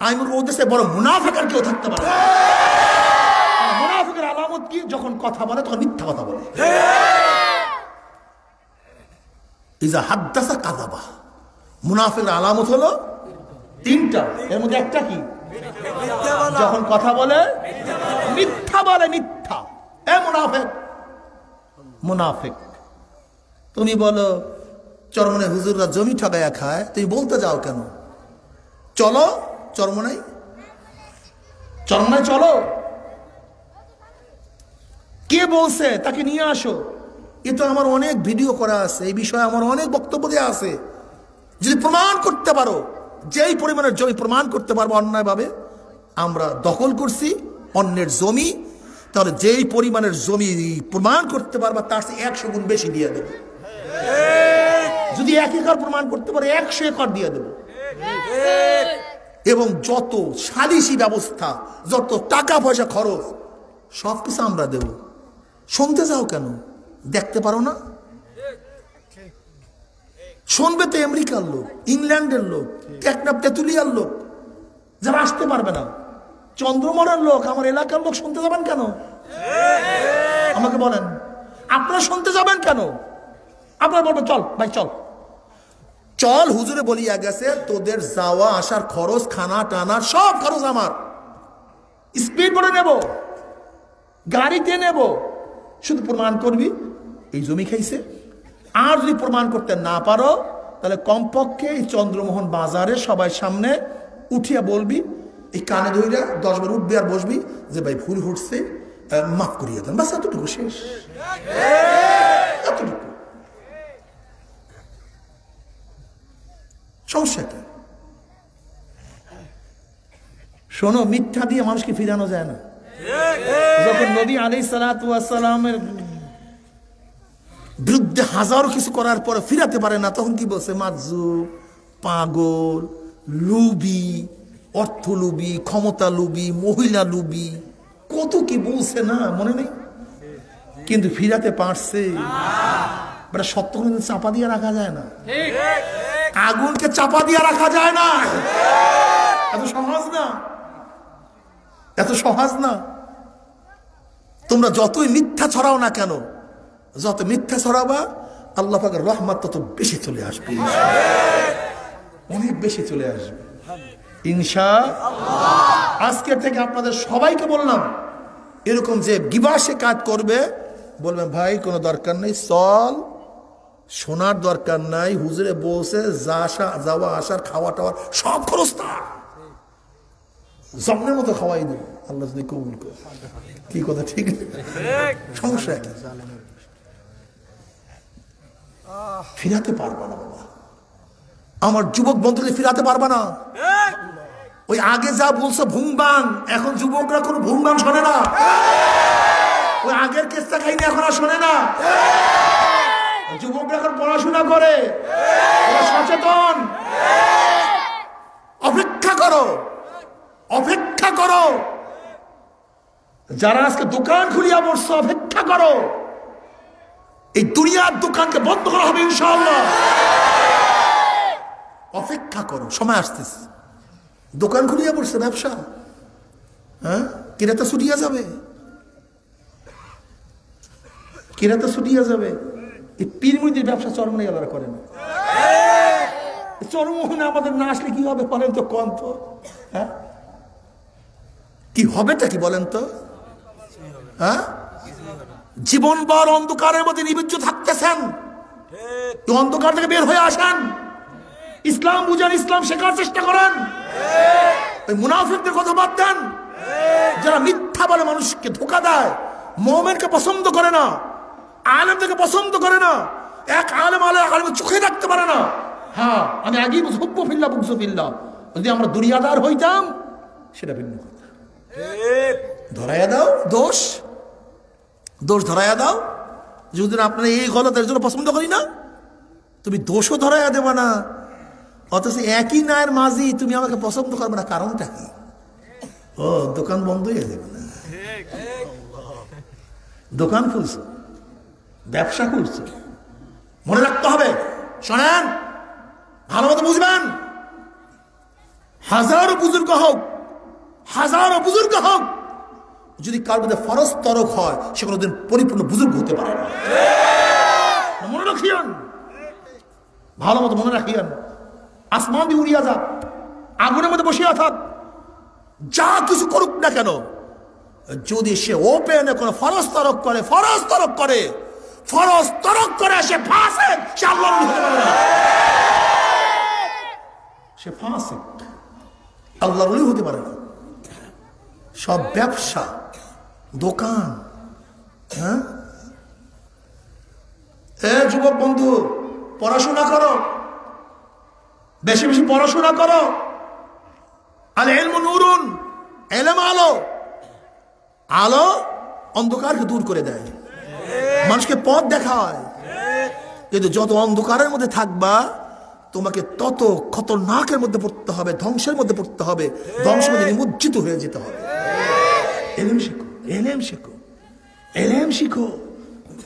আমি ওদের সে বড় মুনাফিক আর কেউ থাকতে পারে। মুনাফিকের আলামত কি? যখন কথা বলে তখন মিথ্যা কথা বলে। ইজা হাদ্দাসা কাযাবা। মুনাফিকের আলামত হলো তিনটা, এর মধ্যে একটা কি? যখন কথা বলে মিথ্যা বলে, মিথ্যা। এ মুনাফিক, মুনাফিক। তুমি বলো চরমনে হুজুররা জমি ঠগাইয়া খায়, তুমি বলতে যাও কেন? চলো চরমনাই, চরমনাই চলো। কে বলছে তাকে নিয়ে আসো। এ তো আমার অনেক ভিডিও করা আছে, এই বিষয়ে আমার অনেক বক্তব্য দেওয়া আছে। যদি প্রমাণ করতে পারো, যেই পরিমাণের জমি প্রমাণ করতে পারবো অন্যায়ভাবে আমরা দখল করছি অন্যের জমি, তাহলে যেই পরিমাণের জমি প্রমাণ করতে পারবা তার চেয়ে 100 গুণ বেশি দিয়ে দেবো। যদি 1 একর প্রমাণ করতে পারে 100 একর দিয়ে দেবো। এবং যত সালিসি ব্যবস্থা, যত টাকা পয়সা খরচ, সবকিছু আমরা দেব। শুনতে যাও কেন? দেখতে পারো না? শুনবে তো আমেরিকার লোক, ইংল্যান্ডের লোক, টেকনাফ তেতুলিয়ার লোক, যারা আসতে পারবে না। চন্দ্রমোহনের লোক, আমার এলাকার লোক শুনতে যাবেন কেন? আমাকে বলেন, আপনারা শুনতে যাবেন কেন? আপনারা বলবেন চল ভাই চল চল, হুজুরে বলিয়া গেছে তোদের যাওয়া আসার খরচ, খানা টানার সব খরচ আমার, স্পিড বোটে নেব, গাড়িতে নেব, শুধু প্রমাণ করবি এই জমি খাইছে। আর যদি প্রমাণ করতে না পারো তাহলে কমপক্ষে এই চন্দ্রমোহন বাজারে সবাই সামনে উঠিয়া বলবি, এই কানে ধইরা 10 বার উঠবি আর বসবি যে ভাই ভুল হচ্ছে, মাফ করিয়া দেন। বাস এতটুকু, শেষ। এতটুকু। সমস্যা কি? শোনো, মিথ্যা দিয়ে মানুষকে ফিরানো যায় না। যখন নবী আলাইহিস সালাতু ওয়াস সালামের বিরুদ্ধে হাজারো কিছু করার পরে ফিরাতে পারে না, তখন কি বলছে? মাজুব, পাগল, লুবি, অর্থ লুবি, ক্ষমতা লুবি, মহিলা লুবি, কত কি বলছে না, মনে নেই? কিন্তু ফিরাতে পারছে। সত্য কিন্তু চাপা দিয়ে রাখা যায় না, আগুনকে চাপা দিয়ে রাখা যায় না। এত সহজ না, এত সহজ না। তোমরা যতই মিথ্যা ছড়াও না কেন, যত মিথ্যা ছড়াবা আল্লাহ পাকের রহমত তত বেশি চলে আসবে, অনেক বেশি চলে আসবে ইনশাআল্লাহ। আজকে থেকে আপনাদের সবাইকে বললাম, এরকম যে গিবাসে কাজ করবে, বলবেন ভাই কোনো দরকার নেই, চল, শোনার দরকার নাই, হুজুরে বলছে যাওয়া আসার খাওয়া টাওয়ার সব খরচ তার, জমনের মতো খাওয়াই দেব আল্লাহ যদি কবুল করে। কি কথা ঠিক? সমস্যা কি? ফিরাতে পারবা না বাবা, আমার যুবক বন্ধুকে ফিরাতে পারবা না। ওই আগে যা বলছো ভুংবাং, এখন যুবকরা কোনো ভুংবাং শোনে না। ওই আগের কেসটা খাইনি এখন আর শোনে না। যুবকরা এখন পড়াশোনা করে, সচেতন। অপেক্ষা করো, অপেক্ষা করো। যারা আজকে দোকান খুলিয়া বসছো, অপেক্ষা করো, এই দুনিয়ার দোকানকে বন্ধ করা হবে ইনশাআল্লাহ। অপেক্ষা করো, সময় আসতেছে। দোকান খুলিয়া পড়ছে, ব্যবসা, হ্যাঁ, কিরাতে ছুটিয়া যাবে, কিরাতে ছুটিয়া যাবে। এই পীরমুরিদের ব্যবসা চরমনে আলাদা করে না। চরমোহনে আমাদের না আসলে কি হবে বলেন তো? কম তো, হ্যাঁ, কি হবেটা কি বলেন তো? হ্যাঁ, জীবনভর অন্ধকারের মধ্যে নিবজ্জ থাকতেছেন, অন্ধকার থেকে বের হয়ে আসেন, ইসলাম বুঝেন, ইসলাম শেখার চেষ্টা করেন। ওই মুনাফিকদের কথা বাদ দেন, যারা মিথ্যা বলে মানুষকে ধোঁকা দেয়, মুমিনকে পছন্দ করে না, আলেমদেরকে পছন্দ করে না। এক আলেম আলেমের চোখে রাখতে পারে না। হ্যাঁ, আমি আগেই হুব্বু ফিল্লাহ বুগযু ফিল্লাহ, যদি আমরা দুনিয়াদার হইতাম সেটা ভিন্ন কথা। ধরাইয়া দাও দোষ, দোষ ধরাইয়া দাও। যদি আপনারা এই গলতের জন্য পছন্দ করি না, তুমি দোষও ধরাইয়া দেবা না, অথচ একই নায়ের মাঝি তুমি আমাকে পছন্দ করবে না, কারণটা কি? ও, দোকান বন্ধ হয়ে যাবে না, দোকান খুলছো, ব্যবসা খুলছো, মনে রাখতে হবে। শোনেন, ভালো মতো বুঝবেন, হাজারো বুজুর্গ হোক, হাজারো বুজুর্গ হোক, যদি কার মধ্যে ফরজ তরক হয়, সে কোনোদিন পরিপূর্ণ বুজুর্গ হতে পারে না। মনে রাখিয়েন, ভালো মতো মনে রাখিয়েন। আসমান দিয়ে উড়িয়া যাক, আগুনের মধ্যে বসিয়া থাক, যা কিছু করুক না কেন, যদি সে ওপেনে কোনো ফরজ তরক করে, ফরজ তরক করে, ফরজ তরক করে, সে ফাসিক, সে আল্লাহর ওলি হতে পারে না। সে ফাসিক, আল্লাহর ওলি হতে পারে না। সব ব্যবসা, দোকান, হ্যাঁ, এ যুবক বন্ধু, পড়াশোনা করো, বেশি বেশি পড়াশোনা করো। আল ইলমু নূরুন, ইলম আলো, আলো অন্ধকারকে দূর করে দেয়, মানুষকে পথ দেখায়। কিন্তু যত অন্ধকারের মধ্যে থাকবা, তোমাকে তত খতরনাকের মধ্যে পড়তে হবে, ধ্বংসের মধ্যে পড়তে হবে, ধ্বংসের মধ্যে নিমজ্জিত হয়ে যেতে হবে। এলেম শিখো, এলেম শিখো, এলেম শিখো।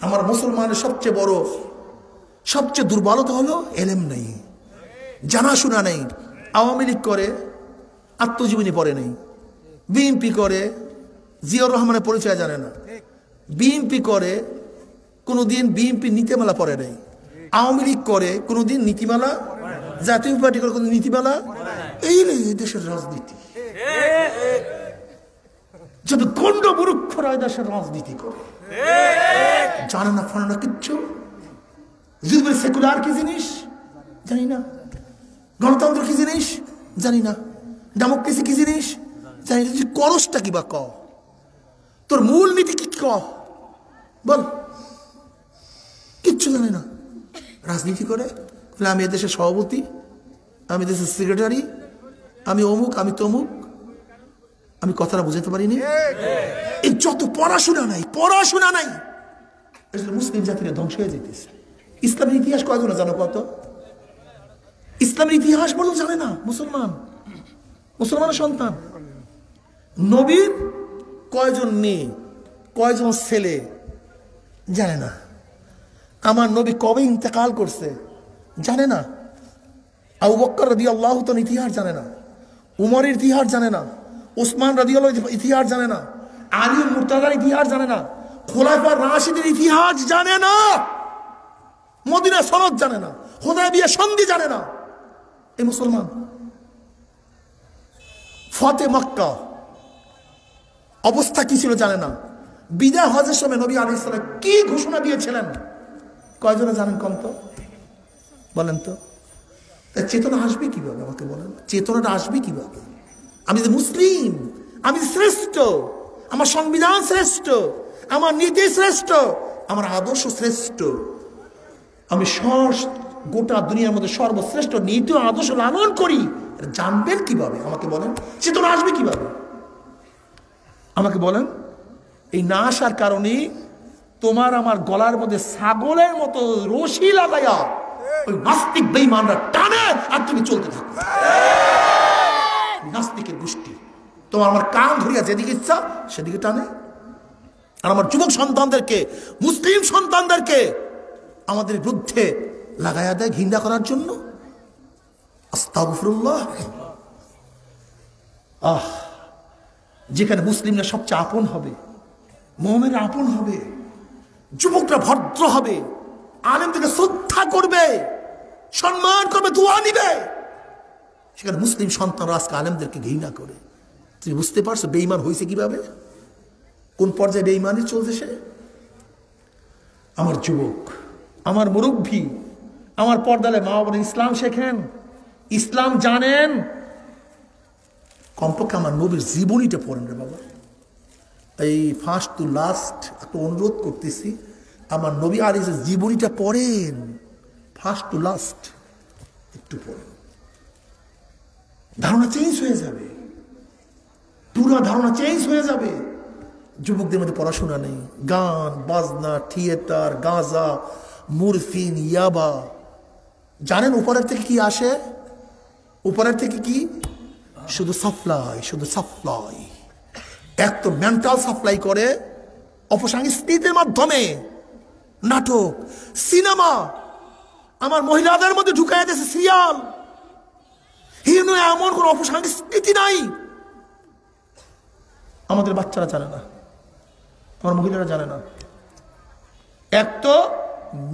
আমার মুসলমানের সবচেয়ে বড়, সবচেয়ে দুর্বলতা হলো এলেম নেই, জানাশোনা নেই। আওয়ামী লীগ করে, আত্মজীবনী পড়ে নেই। বিএনপি করে, জিয়াউর রহমানের পরিচয় জানে না। বিএনপি করে, কোনোদিন বিএনপি নীতিমালা পড়ে নেই। আওয়ামী লীগ করে, কোনোদিন নীতিমালা, জাতীয় পার্টি করে কোনোদিন নীতিমালা। এই দেশের রাজনীতি, যত গন্ড মূর্খরা দেশের রাজনীতি করে, জানে না, ফানে না কিচ্ছু। যদি সেকুলার কি জিনিস জানি না, গণতন্ত্র কি জিনিস জানি না, ডেমোক্রেসি কি জিনিস জানি না। তুই করসটা কি বা ক, তোর মূল নীতি কি ক, বল। কিচ্ছু জানে না, রাজনীতি করে। আমি এদেশের সভাপতি, আমি দেশের সেক্রেটারি, আমি অমুক, আমি তমুক। আমি কথাটা বুঝাতে পারিনি? এই যত পড়াশোনা নাই মুসলিম জাতিরা ধ্বংস হয়ে যেতেছে। ইসলামের ইতিহাস কয়জনে জানো? কত? ইসলামের ইতিহাস বলুন জানে না মুসলমানের সন্তান। নবীর কয়জন মেয়ে, কয়জন ছেলে জানে না। আমার নবী কবে ইন্তেকাল করছে জানে না। আবু বকর রাদিয়াল্লাহু তাআলা ইতিহাস জানে না, উমরের ইতিহাস জানে না, ওসমান রাদিয়াল্লাহু ইতিহাস জানে না, আলী মুর্তাজার ইতিহাস জানে না, খোলাফায়ে রাশিদের ইতিহাস জানে না, মদিনা সনদ জানে না, হুদায়বিয়া সন্ধি জানে না। এই মুসলমান ফতে মক্কা অবস্থা কি ছিল জানে না। বিদায় হজের সময় নবী আলাইহিস সালাম কি ঘোষণা দিয়েছিলেন কয়জনে জানেন? কম তো বলেন তো। চেতনা আসবে কিভাবে আমাকে বলেন? চেতনাটা আসবে কিভাবে? আমি যে মুসলিম, আমি শ্রেষ্ঠ, আমার সংবিধান শ্রেষ্ঠ, আমার নীতি শ্রেষ্ঠ, আমার আদর্শ শ্রেষ্ঠ, আমি গোটা দুনিয়ার মধ্যে সর্বশ্রেষ্ঠ নীতি আদর্শ লালন করি, জানবেন কিভাবে আমাকে বলেন? চেতনা আসবে কিভাবে আমাকে বলেন? এই না আসার কারণে তোমার আমার গলার মধ্যে ছাগলের মতো রশি লাগাইয়া ওই নাস্তিক বেঈমানরা টানে আর তুমি চলতে থাকো। নাস্তিকের গোষ্ঠী তোমার আমার কান ধরিয়া যেদিকে ইচ্ছা সেদিকে টানে। আর আমার যুবক সন্তানদেরকে, মুসলিম সন্তানদেরকে আমাদের বিরুদ্ধে লাগাইয়া দেয় ঘৃণা করার জন্য। আস্তাগফিরুল্লাহ। যেখানে মুসলিমরা সবচেয়ে আপন হবে, মুমিনরা আপন হবে, যুবকরা ভদ্র হবে, আলেমদেরকে শ্রদ্ধা করবে, সম্মান করবে, দোয়া নিবে, সেখানে মুসলিম সন্তানরা আজকে আলেমদেরকে ঘৃণা করে। তুমি বুঝতে পারছো বেঈমান হয়েছে কিভাবে, কোন পর্যায়ে বেঈমানি চলছে সে? আমার যুবক, আমার মুরব্বী, আমার পর্দালে মা বাবা ইসলাম শেখেন, ইসলাম জানেন, কমপক্ষে আমার নবীর জীবনীটা পড়েন রে বাবা। এই ফার্স্ট টু লাস্ট একটা অনুরোধ করতেছি, আমার নবী আলাইহিস জীবনীটা পড়েন, ফার্স্ট টু লাস্ট একটু পড়েন। ধারণা চেঞ্জ হয়ে যাবে, পুরো ধারণা চেঞ্জ হয়ে যাবে। যুবকদের মধ্যে পড়াশোনা নেই, গান বাজনা, থিয়েটার, গাঁজা, মুরফিন, ইয়াবা। জানেন উপরের থেকে কি আসে? উপরের থেকে কি? শুধু সাপ্লাই, শুধু সাপ্লাই। এক তো মেন্টাল সাপ্লাই করে অপসংস্কৃতির মাধ্যমে, নাটক, সিনেমা, আমার মহিলাদের মধ্যে ঢুকাইয়া দিয়েছে সিরিয়াল। এমন কোন অপসংস্কৃতি নাই আমাদের বাচ্চারা জানে না, আমার মহিলারা জানে না। এক তো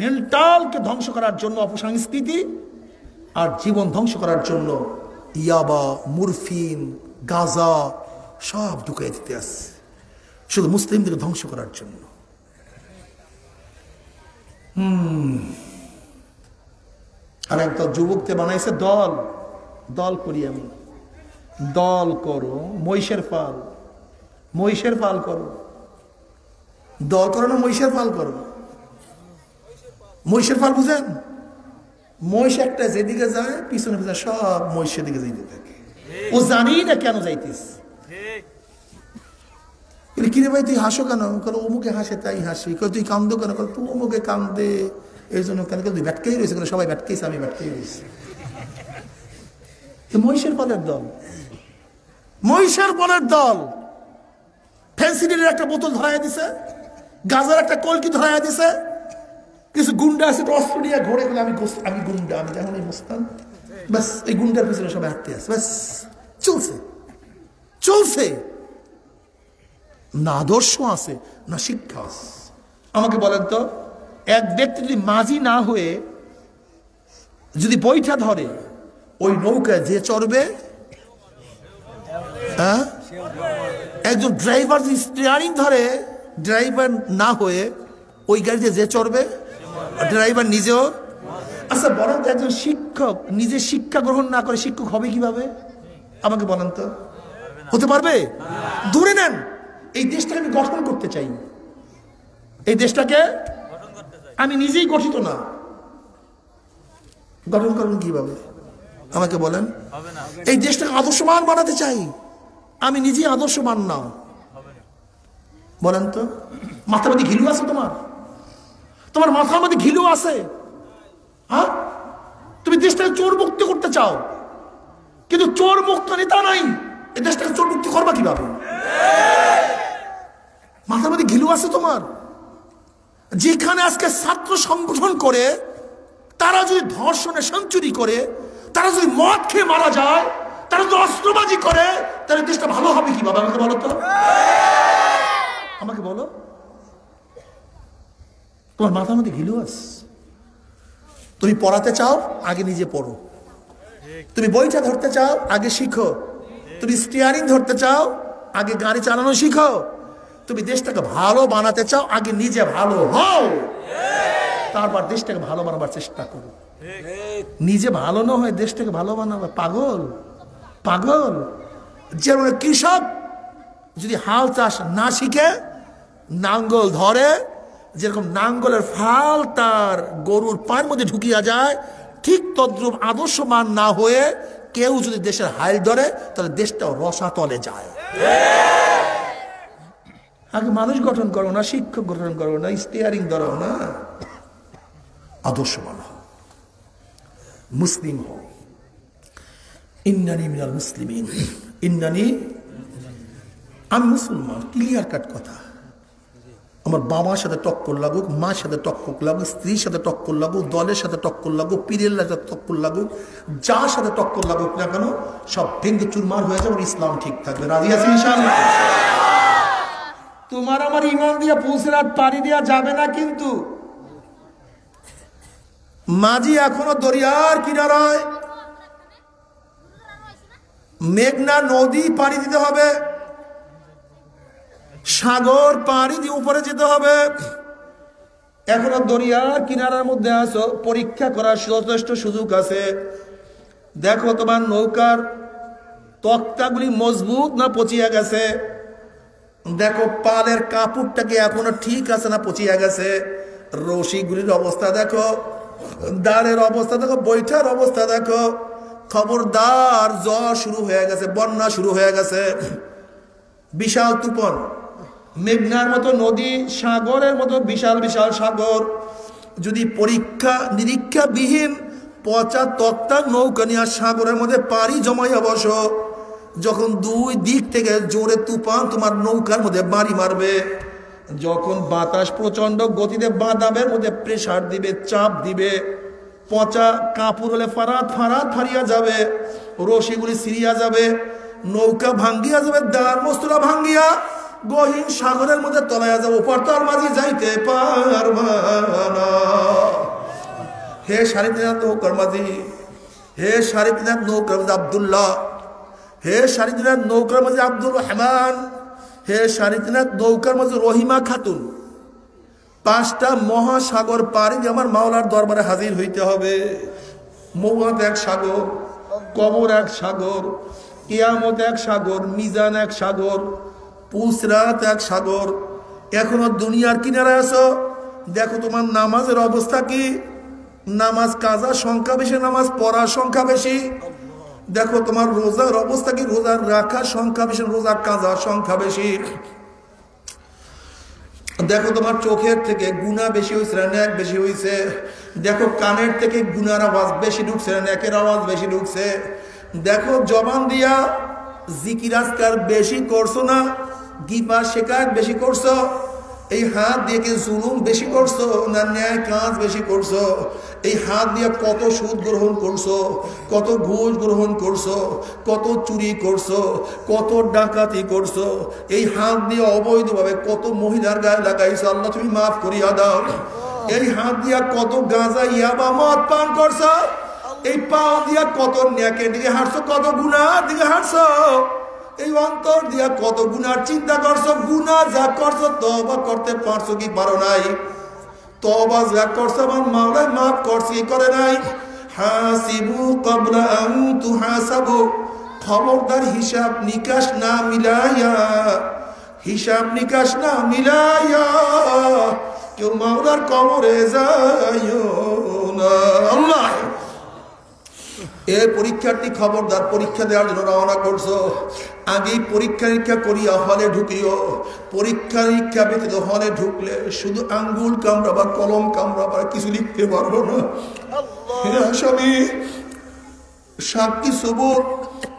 মেন্টালকে ধ্বংস করার জন্য অপসংস্কৃতি, আর জীবন ধ্বংস করার জন্য ইয়াবা, মুরফিন, গাঁজা সব ঢুকাই দিতে আসছে শুধু মুসলিমদেরকে ধ্বংস করার জন্য। আর একদল যুবককে বানাইছে দল, দল করি আমি, দল করো, মহিষের পাল, মহিষের পাল করো, দল করো না মহিষের পাল করো। মহিষের পাল বুঝেন? মহিষ একটা যেদিকে যায় পিছনে পিছনে সব মহিষের দিকে যাইতে থাকে, ও জানি না কেন যাইতিস। কিরে ভাই তুই হাসো কেন? অমুকে হাসে তাই হাসি। তুই কান্দো কেন? তুই অমুকে কান্দে এই জন্য কেন? তুই ব্যাটকেই রয়েছে, সবাই ব্যাটকেইছে, আমি ব্যাটকেই রয়েছি। মহিষের পালের দল, মহিষের পালের দল। ফেন্সিডিলের একটা বোতল ধরাইয়া দিছে, গাজার একটা কলকি ধরাইয়া দিছে, কিছু গুন্ডা আছে অস্ত্র নিয়ে ঘোরে গেলে আমি গুন্ডা, আমি যেমন এই মুস্তান, ব্যাস এই গুন্ডার পিছনে সবাই হাঁটতে আছে, ব্যাস চলছে চলছে। না আদর্শ আছে না শিক্ষা আছে। আমাকে বলেন তো, এক ব্যক্তি যদি মাঝি না হয়ে যদি বইটা ধরে, ওই নৌকায় যে চড়বে, হ্যাঁ, একজন ড্রাইভার যদি স্টিয়ারিং ধরে, ড্রাইভার না হয়ে ওই গাড়িতে যে চড়বে, ড্রাইভার নিজেও। আচ্ছা বলেন তো, একজন শিক্ষক নিজে শিক্ষা গ্রহণ না করে শিক্ষক হবে কিভাবে? আমাকে বলেন তো, হতে পারবে? ধরে নেন এই দেশটাকে আমি গঠন করতে চাই, এই দেশটাকে আমি নিজেই গঠিত না, গঠন করবেন কিভাবে আমাকে বলেন? এই দেশটাকে আদর্শবান বানাতে চাই, আমি নিজে আদর্শবান না, বলেন তো মাথার মধ্যে ঘিলু আছে? তোমার মাথার মধ্যে ঘিলু আছে? হ্যাঁ, তুমি দেশটাকে চোর মুক্ত করতে চাও, কিন্তু চোর মুক্ত নেতা নাই, এই দেশটাকে চোর মুক্তি করবা কিভাবে? মাথার মধ্যে ঘিলু আছে তোমার? যেখানে আজকে ছাত্র সংগঠন করে, তারা যদি ধর্ষণে সেঞ্চুরি করে, তারা যদি মদ খেয়ে মারা যায়, তারা যদি অস্ত্রবাজি করে, তাহলে দেশটা ভালো হবে কিভাবে? আমাকে বলো তো, আমাকে বলো। তোমার মাথার মধ্যে ঘিলু আছে? তুমি পড়াতে চাও, আগে নিজে পড়ো। তুমি বইটা ধরতে চাও, আগে শিখো। তুমি স্টিয়ারিং ধরতে চাও, আগে গাড়ি চালানো শিখো। তুমি দেশটাকে ভালো বানাতে চাও, আগে নিজে ভালো হও, তারপর দেশটাকে ভালো বানাবার চেষ্টা করো। নিজে ভালো না হয় দেশটাকে ভালো বানাবে? পাগল পাগল। যেমন কৃষক যদি হাল চাষ না শিখে, নাঙ্গল ধরে, যেরকম নাঙ্গলের ফাল তার গরুর পায়ের মধ্যে ঢুকিয়া যায়, ঠিক তদ্রুপ আদর্শমান না হয়ে কেউ যদি দেশের হাল ধরে, তাহলে দেশটাও রসাতলে যায়। আগে মানুষ গঠন করো না, শিক্ষক গঠন করো না, স্টিয়ারিং ধরো না, আদর্শমান হও, মুসলিম হও। ইন্নানি মিনাল মুসলিমিন, ইন্নানি, আমি মুসলমান, ক্লিয়ার কাট কথা। আমার বাবার সাথে টক্কর লাগুক, মার সাথে টক্কর লাগুক, স্ত্রীর সাথে টক্কর লাগুক, দলের সাথে টক্কর লাগুক, পীরের সাথে টক্কর লাগুক, যার সাথে টক্কর লাগুক না কেন, সব ভেঙ্গে চুরমার হয়ে যাবে, ইসলাম ঠিক থাকবে। রাজি আছি ইনশাআল্লাহ? তোমার আমার ইমান দিয়া পুলসিরাত পাড়ি দেওয়া যাবে না, কিন্তু মাঝি এখনো দরিয়ার কিনারায়, মেঘনা নদী পাড়ি দিতে হবে, সাগর পাড়ি দিয়ে উপরে যেতে হবে। এখনো দরিয়ার কিনারার মধ্যে আছো, পরীক্ষা করার যথেষ্ট সুযোগ আছে। দেখো তোমার নৌকার তক্তাগুলি মজবুত না পচিয়া গেছে, দেখো পালের কাপড়টাকে এখনো ঠিক আছে না পচিয়া গেছে, রশিগুলির অবস্থা দেখো, দাঁড়ের অবস্থা দেখো, বৈঠার অবস্থা দেখো। খবরদার, জ্বর শুরু হয়ে গেছে, বন্যা শুরু হয়ে গেছে, বিশাল তুফান, মেঘনার মতো নদী, সাগরের মতো বিশাল বিশাল সাগর। যদি পরীক্ষা নিরীক্ষা বিহীন পচা তক্তার নৌকা নিয়ে সাগরের মধ্যে পাড়ি জমাইয়া বসো, যখন দুই দিক থেকে জোরে তুফান তোমার নৌকার মধ্যে বাড়ি মারবে, যখন বাতাস প্রচন্ড গতিতে বাদামের মধ্যে প্রেসার দিবে, চাপ দিবে, পচা কাপড় হলে ফারাত ফারাত ফারিয়া যাবে, রশিগুলি ছিঁড়িয়া যাবে, নৌকা ভাঙ্গিয়া যাবে, দাঁড় মস্তুরা ভাঙ্গিয়া গহীন সাগরের মধ্যে তলাইয়া যাবে, ওপার তার মাঝে যাইতে পারবা না। হে সারিদিনাথ নৌকার মাঝি, হে সারিদিনাথ নৌকার মাঝি আব্দুল্লাহ, হে সারিদিনাথ নৌকার মাঝে আব্দুর রহমান, হে সারিদিনাথ নৌকার মাঝে রহিমা খাতুন, পাঁচটা মহাসাগর পাড়ি দিয়ে আমার মাওলার দরবারে হাজির হইতে হবে। মৌয়াত এক সাগর, কবর এক সাগর, কিয়ামত এক সাগর, মিজান এক সাগর, পুলসিরাত এক সাগর। এখনো দুনিয়ার কিনারে আছো, দেখো তোমার নামাজের অবস্থা কি? নামাজ কাজার সংখ্যা বেশি, নামাজ পড়ার সংখ্যা বেশি। দেখো তোমার রোজার অবস্থা কি? রোজার রাখার সংখ্যা বেশি, রোজা কাজার সংখ্যা বেশি। দেখো তোমার চোখের থেকে গুনাহ বেশি হয়েছে না ন্যাক বেশি হয়েছে। দেখো কানের থেকে গুনার আওয়াজ বেশি ঢুকছে না ন্যাকের আওয়াজ বেশি ঢুকছে। দেখো জবান দিয়া জিকির আজকার বেশি করছো না গিবা শেখায়ত বেশি করছো? এই হাত দিয়ে কি জুলুম বেশি করছো না ন্যায় কাজ বেশি করছো? এই হাত দিয়ে কত সুদ গ্রহণ করছো, কত ঘুষ গ্রহণ করছো, কত চুরি করছো, কত ডাকাতি করছো? এই হাত দিয়ে অবৈধভাবে কত মহিলার গায়ে লাগাইছো, আল্লাহ তুমি মাফ করিয়া দাও। এই হাত দিয়া কত গাঁজা ইয়াবা মদ পান করছো? এই পাও দিয়া কত ন্যাকের দিকে হাঁটছো, কত গুনার দিকে হাঁটছো? এই অন্তর দিয়া কত গুনার চিন্তা করছো? গুনাহ যা করছো তওবা করতে পারছো কি পারো নাই? তওবা যা করছো আমার মাওলা মাফ করছে কি করে নাই? হাসিবু ক্বাবলা আন তুহাসাবু, খবরদার হিসাব নিকাশ না মিলাইয়া, হিসাব নিকাশ না মিলাইয়া কেউ মাওলার কবরে যাইও না। আল্লাহ এই পরীক্ষার্থী খবরদার, পরীক্ষা দেওয়ার জন্য রওনা করছো, আগেই পরীক্ষা নিরীক্ষা করিয়া হলে ঢুকিও। পরীক্ষা নিরীক্ষা ব্যতীত হলে ঢুকলে শুধু আঙ্গুল কামড়াবা, কলম কামড়াবা, কিছু লিখতে পারবো না। হে আসামি, সাক্ষী সবুত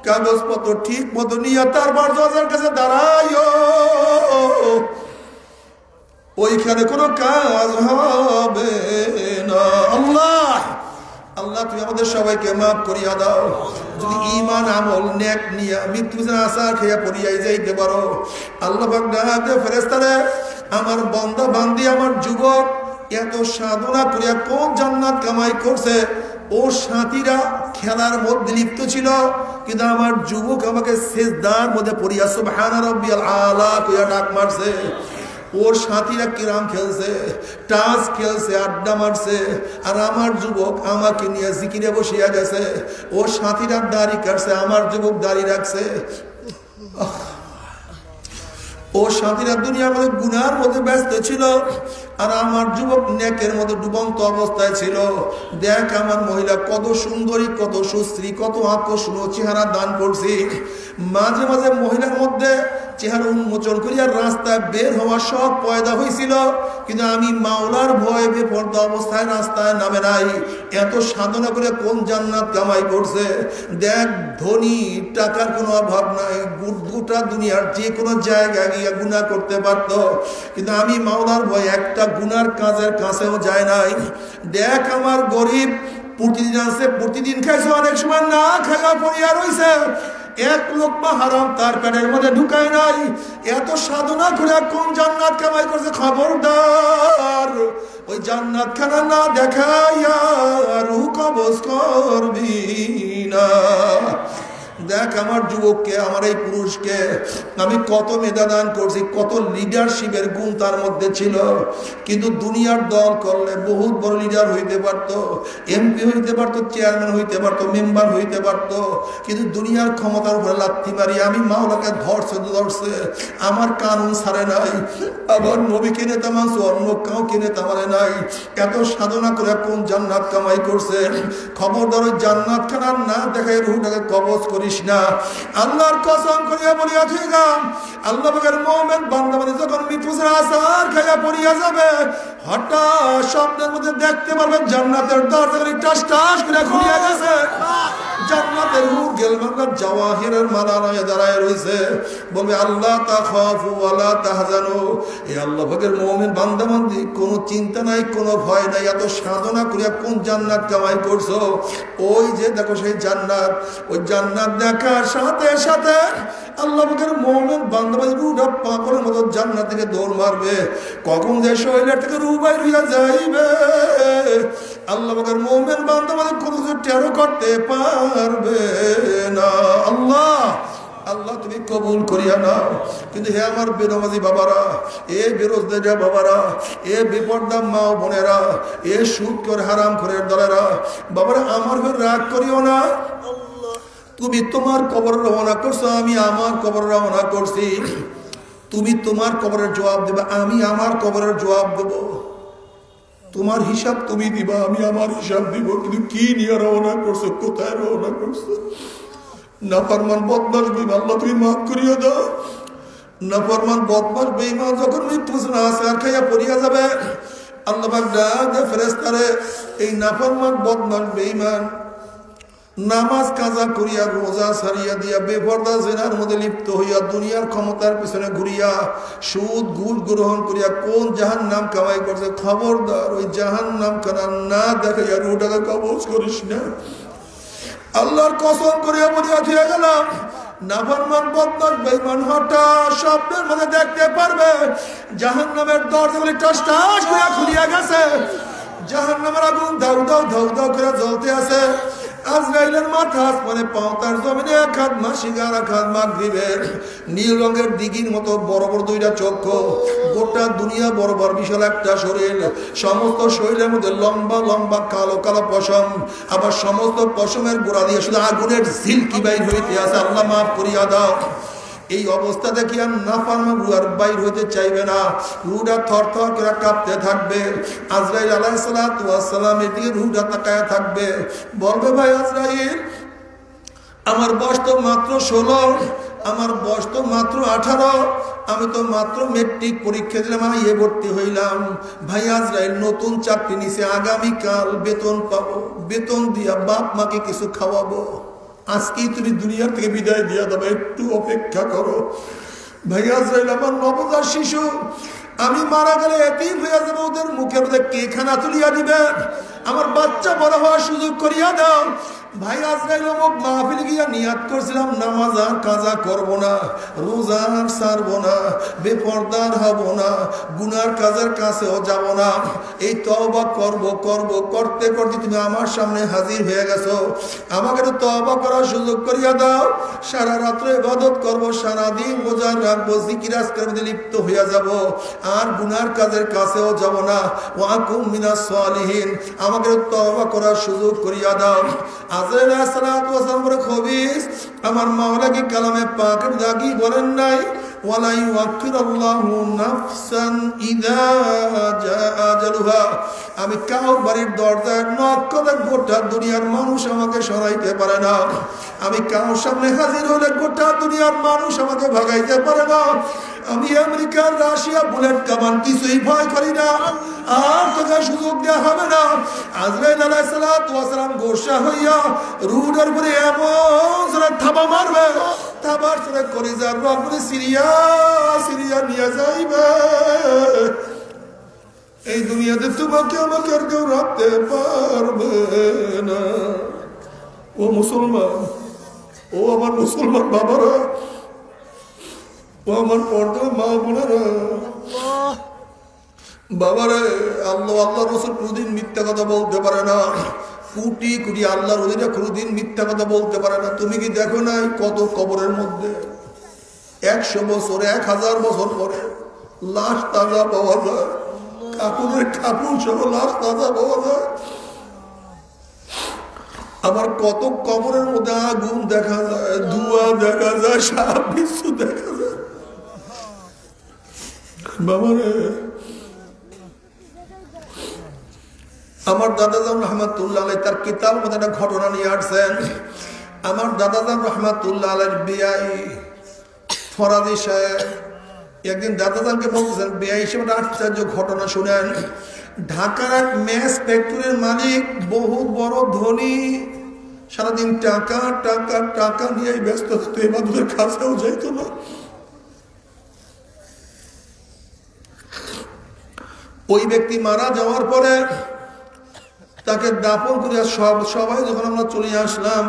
কাগজপত্র ঠিক মতো নিয়ে তারপর জজের কাছে দাঁড়াইও। ওইখানে কোনো কাজ হবে না। আল্লাহ আল্লাহ তুমি আমাদের সবাইকে মাফ করিয়া দাও। যদি ঈমান আমল নেক নিয়ে মৃত্যু আসার খেয়া পড়িয়াই যাইতে পারো, আল্লাহ পাক ডাকে ফেরেশতারে, আমার বান্দা বান্দি, আমার যুবক এত সাধনা করিয়া কোন জান্নাত কামাই করছে। ও সাথীরা খেলার মধ্যে লিপ্ত ছিল, কিন্তু আমার যুবক আমাকে সিজদার মধ্যে পড়িয়া সুবহানা রাব্বিয়াল আলা কইয়া ডাক মারছে। ওর সাথীরা কিরাম খেলছে, টাচ খেলছে, আড্ডা মারছে, আর আমার যুবক আমাকে নিয়ে জিকিরে বসিয়া গেছে। ওর সাথীরা দাড়ি কাটছে, আমার যুবক দাড়ি রাখছে। ও সাথীরা দুনিয়ার মধ্যে গুনার মধ্যে ব্যস্ত ছিল, আর আমার যুবক নেকের মধ্যে ডুবন্ত অবস্থায় ছিল। দেখ আমার মহিলা কত সুন্দরী, কত সুশ্রী, কত আকর্ষণীয় চেহারা দান করছি। মাঝে মাঝে মহিলার মধ্যে চেহারা উন্মোচন করিয়া রাস্তায় বের হওয়া সব পয়দা হয়েছিল, কিন্তু আমি মাওলার ভয়ে বেপরদা অবস্থায় রাস্তায় নামে নাই। এত সাধনা করে কোন জান্নাত কামাই করছে। দেখ ধনী, টাকার কোনো অভাব নাই, গোটা দুনিয়ার যে কোনো জায়গায় গিয়ে গুনাহ করতে পারত, কিন্তু আমি মাওলার ভয়ে একটা গুনার কাজের কাছেও যায় নাই। দেখ আমার গরিব, প্রতিদিন আছে, প্রতিদিন খাইছে, অনেক সময় না খাইয়া পড়িয়া রইছে, এক লোকমা হারাম তার পেটের মধ্যে ঢুকায় নাই। এত সাধনা করে কোন জান্নাত কামাই করছে। খবরদার ওই জান্নাত খানা না দেখাইয়া রূহ কবজ করবি না। দেখ আমার যুবককে, আমার এই পুরুষকে আমি কত মেধা দান করছি, কত লিডারশিপের গুণ তার মধ্যে ছিল, কিন্তু দুনিয়ার দল করলে বহুত বড় লিডার হইতে পারতো, এমপি হইতে পারতো, চেয়ারম্যান হইতে পারতো, মেম্বার হইতে পারতো, কিন্তু দুনিয়ার ক্ষমতার উপরে লাথি মারি আমি মাওলাকে ধরছে, আমার কানুন ছাড়ে নাই, আবার নবীকে নেতা মানছে, অন্য কাউকে নেতা মানে নাই। এত সাধনা করে কোন জান্নাত কামাই করছে। খবরদার ওই জান্নাত খানা না দেখায় রুহটাকে কবজ করিস না। আল্লাহর কসম করিয়া বলিয়া থইলাম, আল্লাহ পাকের মুমিন বান্দা মানে যখন মৃত্যুর আসার খাইয়া পড়িয়া যাবে, হঠাৎ স্বপ্নের মধ্যে দেখতে পারবে জান্নাতের দরজাগুলি টাস টাস করে খুলিয়া গেছে। জান্নাতের হুর গেলমানকার জাওয়াহিরের মালা লয়ে দাঁড়ায় রইছে, বলবে আল্লাহ তাখাফু ওয়ালা তাহজানু। এই আল্লাহ পাকের মুমিন বান্দা বান্দি কোনো চিন্তা নাই, কোনো ভয় নাই। এত সাধনা করিয়া কোন জান্নাত কামাই করছো। ওই যে দেখো সেই জান্নাত, ওই জান্নাত দেখার সাথে সাথে আল্লাহ পাকের মুমিন বান্দা বান্দি রূহটা পাগলের মতো জান্নাত থেকে দৌড় মারবে। কখন যে শরীরের থেকে রূহ বাইর হইয়া যাইবে আল্লাহ পাকের মুমিন বান্দা বান্দি কোনো কিছু টেরও করতে পারবে না। আল্লাহ আল্লাহ তুমি কবুল করিয়া নাও। কিন্তু হে আমার বেনামাজি বাবারা, এ বেরোজগার বাবারা, এ বেপরদা মা বোনেরা, এ সুদ করে হারাম করে দলেরা, বাবারা আমার ঘর রাগ করিও না। তুমি তোমার কবর রওনা করছো, আমি আমার কবর রওনা করছি। তুমি তোমার কবরের জবাব দেবে, আমি আমার কবরের জবাব দেব। তোমার হিসাব তুমি দিবা, আমি আমার হিসাব দিব। কিন্তু কি নিয়ে রওনা করছো, কোথায় রওনা করছো? নাফরমান বদমাশ বেঈমান, আল্লাহ তুমি মাফ করিয়া দাও। নাফরমান বদমাশ বেঈমান যখন মৃত্যু আসার খাইয়া পড়িয়া যাবে, আল্লাহ পাক ডাক দেয় ফেরেশতারে, এই নাফরমান বদমাশ বেঈমান নামাজ কাজা করিয়া, রোজা ছাড়িয়া দিয়া, বেপরদা জিনার মধ্যে লিপ্ত হইয়া, দুনিয়ার ক্ষমতার পিছনে ঘুরিয়া, সুদ ঘুষ গ্রহণ করিয়া কোন জাহান্নাম কামাই করছে। খবরদার ওই জাহান্নাম খানা না দেখাইয়া রুহটাকে কবজ করিস না। আল্লাহর কসম করিয়া বলিয়া দিয়ে গেলাম, নাফরমান বদমাশ বেঈমান হঠাৎ স্বপ্নের মধ্যে দেখতে পারবে জাহান্নামের দরজাগুলি টাস টাস করে খুলিয়া গেছে। জাহান্নামের আগুন দাউ দাউ ধাউ দাউ করে জ্বলতে আছে। আজরাইলের মাথা আসমানে, পাও তার জমিনে, এক হাত মাসিক আর এক হাত মাগরিবের। নীল রঙের দিঘির মতো বড় বড় দুইটা চক্ষু, গোটা দুনিয়া বরাবর বিশাল একটা শরীর, সমস্ত শরীরের মধ্যে লম্বা লম্বা কালো কালো পশম, আবার সমস্ত পশমের গোড়া দিয়ে শুধু আগুনের ঝিলকি বাইর হইতে আছে। আল্লাহ মাফ করিয়া দাও। এই অবস্থা দেখি আর নাফরমান রূহ আর বাইর হইতে চাইবে না, রূহটা থরথর করে কাঁপতে থাকবে। আজরাইল আলাইহিস সালাতু ওয়াস সালাম এর দিকে রূহটা তাকায় থাকবে, বলবে ভাই আজরাইল আমার বয়স তো মাত্র 16, আমার বয়স তো মাত্র 18, আমি তো মাত্র মেট্রিক পরীক্ষা দিলাম, আমি ভর্তি হইলাম। ভাই আজরাইল নতুন চাকরি নিছে, আগামীকাল বেতন পাবো, বেতন দিয়া বাপ মাকে কিছু খাওয়াবো, আজকেই তুমি দুনিয়া থেকে বিদায় দিয়া দেবে, একটু অপেক্ষা করো। ভাই আজরাইল আমার নবজাত শিশু, আমি মারা গেলে এতিম হয়ে যাবো, ওদের মুখের মধ্যে কে খানা তুলিয়া দিবে? আমার বাচ্চা বড় হওয়ার সুযোগ করিয়া দাও। ভাই আজরাইল অমুক মাহফিল গিয়া নিয়াত করছিলাম, নামাজ আর কাজা করবো না, রোজা আর ছাড়বো না, বেপরদার হব না, গুনার কাজের কাছেও যাব না, এই তওবা করব করব করতে করতে তুমি আমার সামনে হাজির হয়ে গেছো, আমাকে তো তওবা করার সুযোগ করিয়া দাও। সারা রাত্র ইবাদত করব, সারাদিন রোজা রাখবো, জিকির আজকারের মধ্যে লিপ্ত হইয়া যাব, আর গুনার কাজের কাছেও যাব না। ওয়াকুম মিনাস সালিহিন, আমাকে তওবা করার সুযোগ করিয়া দাও। আজরাইল আলাইহিস সালাতু ওয়াস সালাম বলে খবিস, আমার মাওলা কি কালামে পাকের দাগি বলেন নাই, ওয়ালা ইউআখিরুল্লাহু নাফসান ইযা জাআ আজালুহা, আমি কাউর বাড়ির দরজায় নক করে গোটা দুনিয়ার মানুষ আমাকে সরাইতে পারে না, আমি কাউর সামনে হাজির হলে গোটা দুনিয়ার মানুষ আমাকে ভাগাইতে পারে না, আমি আমেরিকার রাশিয়া বুলেট কামান কিছুই ভয় করি না, আর তোকে সুযোগ দেওয়া হবে না। আজরাইল আলাইহিস সালাতু ওয়াস সালাম গোসা হইয়া রুডের উপরে এমন জোরে থাবা মারবে, থাবার জোরে কলিজার রগগুলি সিরিয়া সিরিয়া নিয়ে যাইবে। এই দুনিয়াতে তোমাকে আমাকে আর কেউ রাখতে পারবে না। ও মুসলমান, ও আমার মুসলমান বাবারা, ও আমার পর্দা মা বোনেরা, বাবারে, আল্লাহ আল্লাহ রসুল কোনদিন মিথ্যা কথা বলতে পারে না, কোটি কোটি আল্লাহর অধীনে কোনদিন মিথ্যা কথা বলতে পারে না। তুমি কি দেখো নাই কত কবরের মধ্যে 100 বছর 1000 বছর পরে লাশ তাজা পাওয়া যায়, কাপড়ের কাপড় সহ লাশ তাজা পাওয়া যায়। আবার কত কবরের মধ্যে আগুন দেখা যায়, ধোঁয়া দেখা যায়, সাপ বিচ্ছু দেখা যায়। বাবারে, আমার দাদাজান রহমাতুল্লাহ আলাইহি তার কিতাব মধ্যে একটা ঘটনা নিয়ে আসছেন। আমার দাদাজান রহমাতুল্লাহ আলাইহির বিয়াই ফরাজি সাহেব একদিন দাদাজানকে বলতেছেন, বিয়াই হিসেবে একটা আশ্চর্য ঘটনা শুনেন। ঢাকার এক মেস ফ্যাক্টরির মালিক, বহুত বড় ধনী, সারাদিন টাকা টাকা টাকা নিয়ে ব্যস্ত থাকতো, ইবাদতের কাছেও যাইত না। ওই ব্যক্তি মারা যাওয়ার পরে তাকে দাফন করিয়া সবাই যখন আমরা চলে আসলাম,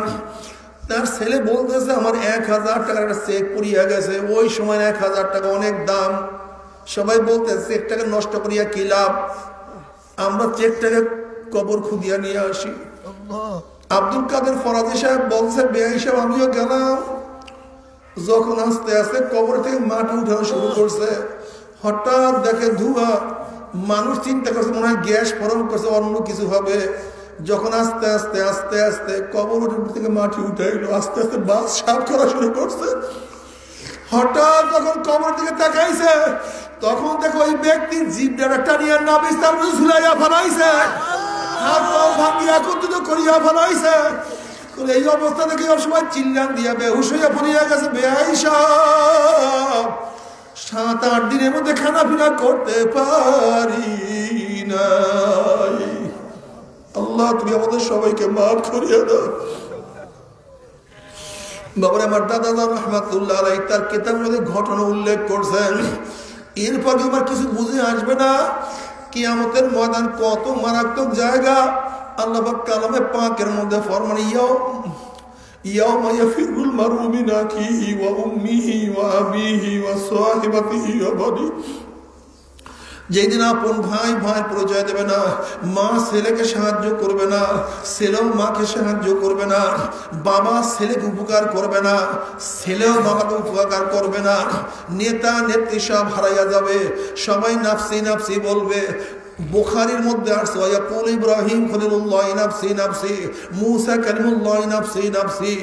তার ছেলে বলতেছে আমার 1000 টাকার একটা চেক পড়িয়া গেছে। ওই সময় 1000 টাকা অনেক দাম। সবাই বলতেছে চেকটাকে নষ্ট করিয়া কি লাভ, আমরা চেকটাকে কবর খুদিয়া নিয়ে আসি। আব্দুল কাদের ফরাজি সাহেব বলছে, বেয়াই সাহেব আমিও গেলাম, যখন আস্তে আস্তে কবর থেকে মাটি উঠানো শুরু করছে, হঠাৎ দেখে ধোঁয়া। মানুষ চিন্তা করছে মনে হয় গ্যাস ফরম করছে, অন্য কিছু হবে। যখন আস্তে আস্তে আস্তে আস্তে কবর থেকে মাটি উঠাইলো, আস্তে আস্তে বাস সাফ করা শুরু করছে। হঠাৎ যখন কবর দিকে তাকাইছে, তখন দেখো ওই ব্যক্তির জিভটা টানিয়া নাবিস তার মধ্যে ঝুলাইয়া ফেলাইছে, হাত পা ভাঙিয়া একত্রিত করিয়া ফেলাইছে। এই অবস্থা থেকে সময় চিল্লান দিয়া বেহুশ হইয়া পড়িয়া গেছে। বেয়াই সাহেব 7-8 দিনের মধ্যে খানা পিনা করতে পারি নাই। আল্লাহ তুমি আমাদের সবাইকে মাফ করিয়া দাও। বাবার আমার দাদা রহমাতুল্লাহ আলাইহি তার কিতাবের মধ্যে ঘটনা উল্লেখ করছেন। এরপর আমার কিছু বুঝে আসবে না, কিয়ামতের ময়দান কত মারাত্মক জায়গা। আল্লাহ পাক কালামে পাকের মধ্যে ফরমান, ইয়াউমা ইয়াফিরুল মারউ মিন আখিহি ওয়া উম্মিহি ওয়া আবিহি ওয়া সাহিবাতিহি ওয়া বানি। যেদিন আপন ভাই ভাই পরিচয় দেবে না, মা ছেলেকে সাহায্য করবে না, ছেলেও মাকে সাহায্য করবে না, বাবা ছেলেকে উপকার করবে না, ছেলেও বাবাকে উপকার করবে না, নেতা নেত্রী সব হারাইয়া যাবে, সবাই নাফসি নাফসি বলবে। বুখারীর মধ্যে আসছে, ওয়াকুল ইব্রাহিম খলিলুল্লাহ নাফসি নাফসি, মুসা কালিমুল্লাহ নাফসি নাফসি,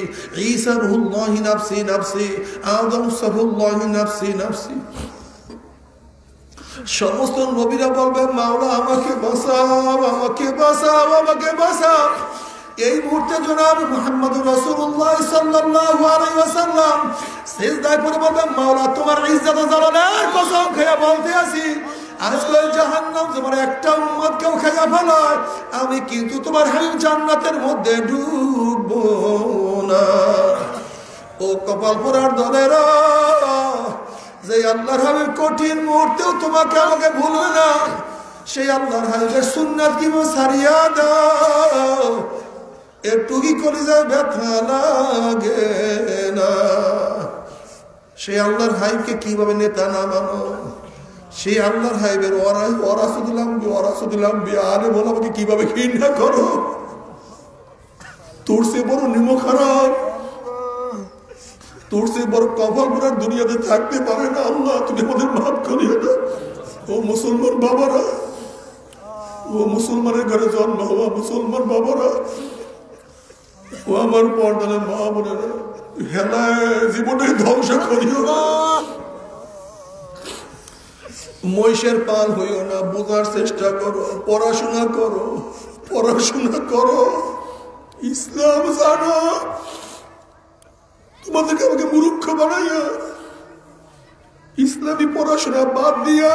ঈসা রূহুল্লাহ নাফসি নাফসি, আদম সফুল্লাহ নাফসি নাফসি। সমস্ত নবীরা বলবে, মাওলা আমাকে বাঁচাও, আমাকে বাঁচাও, আমাকে বাঁচাও। এই মুহূর্তে জনাব মুহাম্মদুর রাসূলুল্লাহ সাল্লাল্লাহু আলাইহি ওয়াসাল্লাম সিজদায় পড়ে বলবে মাওলা তোমার ইজ্জত জালালের কসম খেয়ে বলতে আছি আজকে জাহান্নাম তোমার একটা উম্মতকেও খেয়ে ফেলায় আমি কিন্তু তোমার হাবিব জান্নাতের মধ্যে ডুববো না। ও কপাল পোড়ার দলেরা, যে আল্লাহর হাবিব কঠিন মুহূর্তেও তোমাকে আমাকে ভুলবে না, সেই আল্লাহর হাবিবের সুন্নাত কি ছাড়িয়া দাও, একটু কি কলিজায় ব্যথা লাগে না? সেই আল্লাহর হাবিবকে কিভাবে নেতা না মানো? সেই আল্লাহর হাবিবের ওয়ারাসুদুল্লাহ আলে বলে আমাকে কিভাবে ঘৃণা করো? তোর সে বড় নিমো খারাপ, তোর সে বড় কপাল পোড়ার দুনিয়াতে থাকতে পারে না। আল্লাহ তুমি আমাদের মাফ করিয়ে দাও। ও মুসলমান বাবারা, ও মুসলমানের ঘরে জন্ম হওয়া মুসলমান বাবারা, ও আমার পর্দানের মা বোনেরা, হেলায় জীবনে ধ্বংস করিও না, মহিষের পাল হইও না। বোঝার চেষ্টা করো, পড়াশোনা করো, পড়াশোনা করো, ইসলাম জানো। তোমাদেরকে আমাকে মূর্খ বানাইয়া ইসলামী পড়াশোনা বাদ দিয়া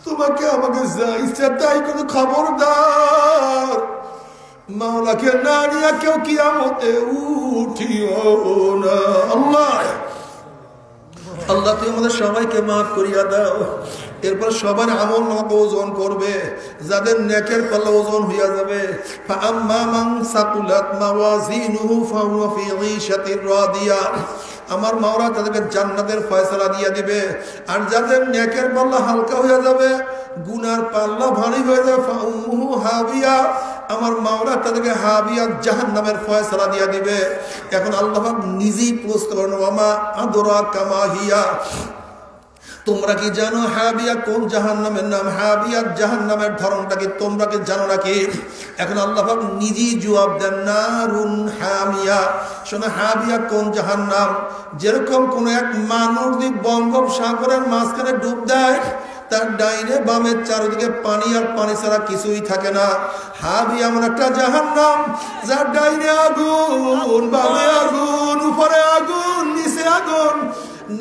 তোমাকে আমাকে যা ইচ্ছা তাই কোনো খবরদার মাওলাকে না নিয়ে কেউ কিয়ামতে উঠিও না। আল্লাহ আল্লাহ তুমি আমাদের সবাইকে মাফ করিয়া দাও। এরপর সবার আমল নামা ওজন করবে, যাদের নেকের পাল্লা ওজন হইয়া যাবে। ফাআম্মা মান সাকুলাত মাওয়াজিনুহু ফাহুয়া ফি ঈশাতির রাদিয়া, আমার মাওলা তাদেরকে জান্নাতের ফয়সালা দিয়ে দিবে। আর যাদের নেকের পাল্লা হালকা হইয়া যাবে, গুনার পাল্লা ভারী হয়ে যাবে, ফাউম্মুহু হাবিয়া, আমার মাওলা তাদেরকে হাবিয়া জাহান্নামের ফয়সালা দিয়ে দিবে। এখন আল্লাহ পাক নিজেই প্রশ্ন করেন, ওয়ামা আদরাকা মা হিয়া, তোমরা কি জানো হাবিয়া কোন জাহান্নামের নাম? হাবিয়া জাহান্নামের ধরনটা কি তোমরা কি জানো নাকি? এখন আল্লাহ পাক নিজেই জবাব দেন, নারুন হামিয়া। শোনো, হাবিয়া কোন জাহান্নাম? যেরকম কোন এক মানুষ যদি বঙ্গোপসাগরের মাঝখানে ডুব দেয়, তার ডাইনে বামের চারিদিকে পানি আর পানি ছাড়া কিছুই থাকে না। হাবিয়া এমন একটা জাহান্নাম, যার ডাইনে আগুন, বামে আগুন, উপরে আগুন, নিচে আগুন।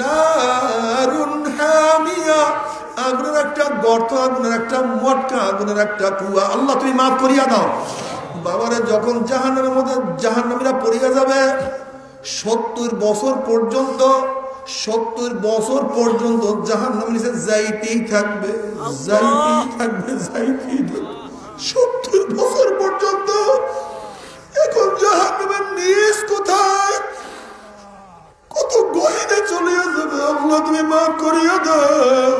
নারুন হামিয়া, আগুনের একটা গর্ত, আগুনের একটা মটকা, আগুনের একটা কুয়া। আল্লাহ তুমি মাফ করিয়া দাও। বাবারে, যখন জাহান্নামের মধ্যে জাহান্নামীরা পড়িয়া যাবে, 70 বছর পর্যন্ত, 70 বছর পর্যন্ত জাহান্নামের নিচে যাইতেই থাকবে, যাইতেই থাকবে, যাইতেই থাকবে 70 বছর পর্যন্ত। এখন জাহান্নামের নিচ কোথায়? কত গহীনে চলে যাবে। আল্লাহ তুমি মাফ করিয়া দাও।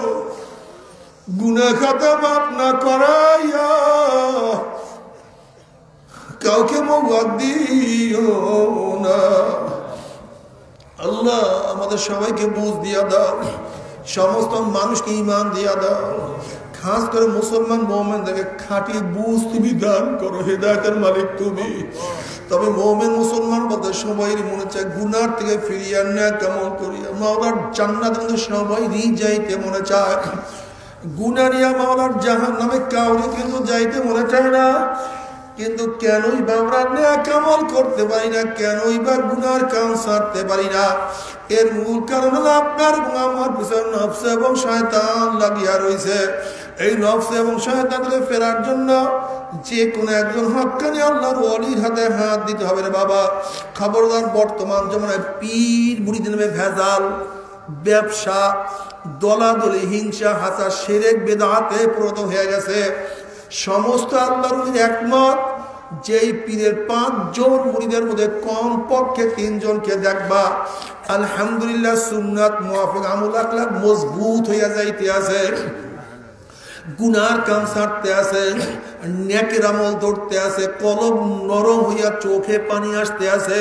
গুনাহ খাতা মাফ না করাইয়া কাউকে মওয়া দিও না। আল্লাহ আমাদের সবাইকে বুঝ দিয়া দাও, সমস্ত মানুষকে ঈমান দিয়া দাও। খাস করে মুসলমান মুমিনদেরকে খাঁটি বুঝ তুমি দান করো, হেদায়েতের মালিক তুমি। তবে মুমিন মুসলমান বলতে সবাইরই মনে চায় গুনার থেকে ফিরিয়ে নেক আমল করিয়া মাওলার জান্নাতে কিন্তু সবাইরই যাইতে মনে চায়। গুনাহ নিয়ে মাওলার জাহান্নামে কাউরে কিন্তু যাইতে মনে চায় না। কিন্তু কেনই বা আমরা নেক আমল করতে পারি না, কেনই বা গুনার কাম ছাড়তে পারি না? এর মূল কারণ হলো আপনার এবং আমার পিছনে নফস এবং শয়তান লাগিয়া রয়েছে। এই নফস এবং শয়তান থেকে ফেরার জন্য যে কোনো একজন হক্কানি আল্লাহর ওলির হাতে হাত দিতে হবে রে বাবা। খবরদার, বর্তমান জমানায় পীর মুরিদের নামে ভেজাল, ব্যবসা, দলাদলি, হিংসা, হাসা, শিরক, বিদআতে প্রবৃত্ত হয়ে গেছে। সমস্ত আল্লাহর ওলির একমত, যেই পীরের 5 জন মুরিদের মধ্যে কম পক্ষে 3 জনকে দেখবা আলহামদুলিল্লাহ সুন্নাত মুওয়াফিক আমল আখলাক মজবুত হইয়া যাইতে আছে, গুনার কাম ছাড়তে আছে, নেকের আমল ধরতে আছে, কলব নরম হইয়া চোখে পানি আসতে আছে।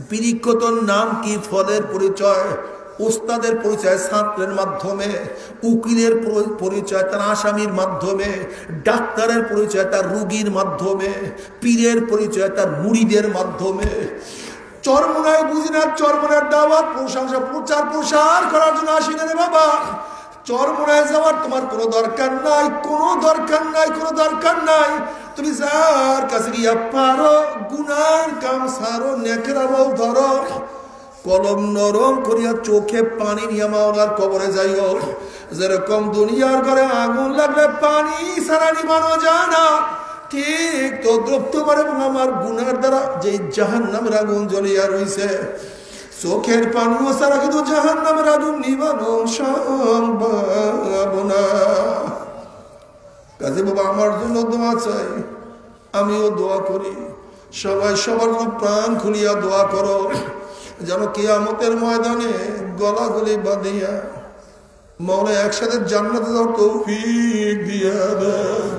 বৃক্ষতর নাম কি? ফলের পরিচয়। ওস্তাদের পরিচয় ছাত্রের মাধ্যমে, উকিলের পরিচয় তার আসামির মাধ্যমে, ডাক্তারের পরিচয় তার রোগীর মাধ্যমে, পীরের পরিচয় তার মুরিদের মাধ্যমে। চরমোনায় বুঝি না, চরমোনার দাওয়াত প্রশংসা প্রচার প্রসার করার জন্য আসি না রে বাবা। চরমোনায় যাওয়ার তোমার কোনো দরকার নাই, কোনো দরকার নাই, কোনো দরকার নাই। তুমি যার কাছে গিয়া পারো গুনার কাম সারো, নেকের আমল ধরো, কলম নরম করিয়া চোখে পানি নিয়ে মাওলার কবরে যাইও। যেরকম দুনিয়ার ঘরে আগুন লাগলে পানি ছাড়া নিবানো যায় না, ঠিক তদ্রুপ তোমার এবং আমার গুনার দ্বারা যে জাহান্নামের আগুন জ্বলিয়া রইছে, চোখের পানিও ছাড়া কিন্তু জাহান্নামের আগুন নিবানো সম্ভব না। কাজে বাবা আমার জন্য দোয়া চাই, আমিও দোয়া করি, সবাই সবার জন্য প্রাণ খুলিয়া দোয়া করো, যেন কিয়ামতের ময়দানে গলাগলি বাঁধিয়া মওলা একসাথে জান্নাতে যাওয়ার তৌফিক দিয়া দেয়।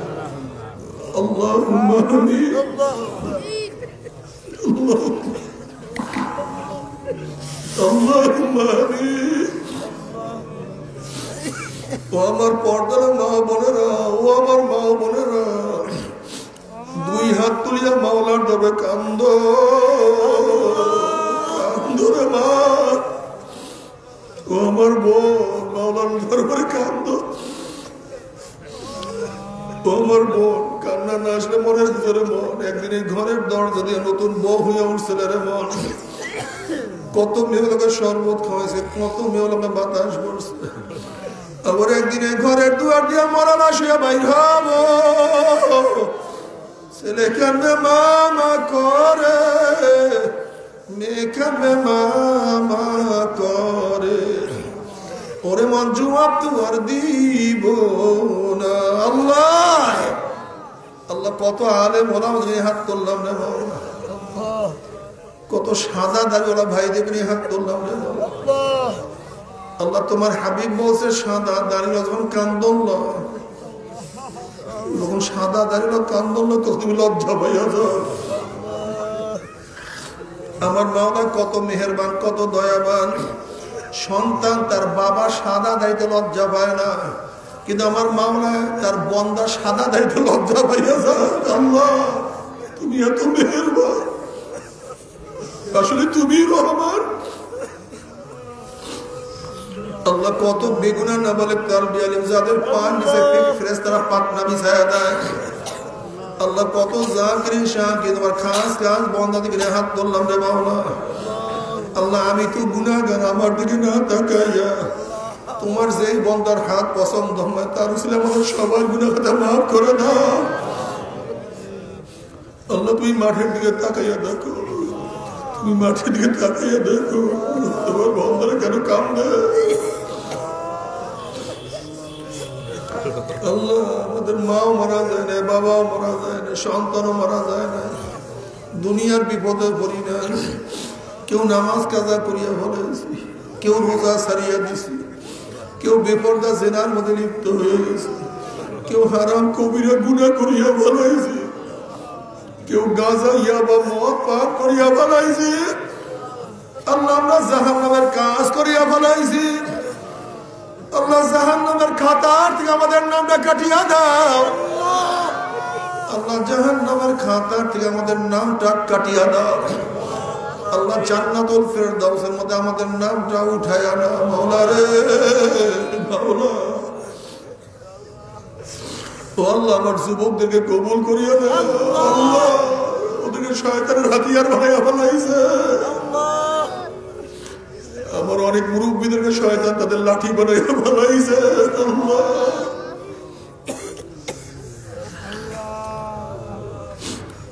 আল্লাহুম্মা আমিন। আল্লাহুম্মা আমিন। ও আমার পর্দার মা বোনেরা, ও আমার মা বোনেরা, দুই হাত তুলিয়া মাওলার দরবারে কান্দো, কান্দো রে মা। ও আমার বোন, মাওলার দরবারে কান্দো। ও আমার বোন, কান্না না আসলে মনের ভিতরে মন, একদিন এই ঘরের দরজা দিয়ে নতুন বউ হইয়া উঠছিল রে মন। কত মেয়েগুলোকে শরবত খাওয়াইছে, কত মেয়েগুলোকে বাতাস পড়ছে, আবার একদিন এই ঘরের দুয়ার দিয়া মরা লাশ হইয়া বাইর হব। ছেলে কান্দে মামা করে, মেয়ে কান্দে মামা করে, ওরে মন জবাব তো আর দিব না। আল্লাহ আল্লাহ, কত আলেম ওলামা নিয়ে হাত তুললাম রে মাওলা, কত সাদা দাড়িওয়ালা ভাই দেখে নিয়ে হাত তুললাম রে মাওলা। আল্লাহ তোমার হাবিব বলছে সাদা দাড়িওয়ালা যখন কান্দন লয়, যখন সাদা দাড়িওয়ালা কান্দন লয় তখন তুমি লজ্জা পাইয়া যাও। আমার মাওলা কত মেহেরবান, কত দয়াবান। সন্তান তার বাবা সাদা দাড়িতে লজ্জা পায় না, কিন্তু আমার মাওলা তার বন্দা সাদা দাড়িতে লজ্জা পাইয়া যায়। আল্লাহ তুমি এত মেহেরবান, আসলে তুমি রহমান। আল্লাহ কত বেগুনা না বলে কালবি আলিম, যাদের পান নিচে ফেরেশতারা পাকনা বিছায়া দেয়। আল্লাহ কত জাকিরিন শাকির, তোমার খাস খাস বন্দা দিকে হাত ধরলাম রে মাওলা। আল্লাহ আমি তো গুনাহগার, আমার দিকে না তাকাইয়া তোমার যেই বন্দার হাত পছন্দ হয় তার উসিলে আমাদের সবার গুনাহ কথা মাফ করে দাও। আল্লাহ তুমি মাঠের দিকে তাকাইয়া দেখো, তুমি মাঠের দিকে তাকাইয়া দেখো, তোমার বন্দারা কেন কান্দে। আল্লাহ আমাদের মাও মারা যায় না, বাবাও মারা যায় না, সন্তানও মারা যায় না, দুনিয়ার বিপদে পড়ি না। কেউ নামাজ কাজা করিয়া ফেলেছি, কেউ রোজা ছাড়িয়া দিছি, কেউ বেপরদা জেনার মধ্যে লিপ্ত হয়ে গেছে, কেউ হারাম কবিরা গুনাহ করিয়া ফেলাইছে, কেউ গাঁজা ইয়াবা মদ পাপ করিয়া ফেলাইছে। আল্লাহ আমরা জাহান্নামের কাজ করিয়া ফেলাইছি। আল্লাহ জাহান্নামের খাতার থেকে আমাদের নামটা কাটিয়া দাও। আল্লাহ জাহান্নামের খাতার থেকে আমাদের নামটা কাটিয়া দাও। আল্লাহ জান্নাতুল ফেরদাউসের মধ্যে আমাদের নামটা উঠাইয়া না মাওলা রে মাওলা। ও আল্লাহ আমার যুবকদেরকে কবুল করিয়া দে। আল্লাহ ওদেরকে শয়তানের হাতিয়ার বানাইয়া ফেলাইছে। আমার অনেক মুরব্বীদেরকে শয়তান তাদের লাঠি বানাইয়া ফেলাইছে। আল্লাহ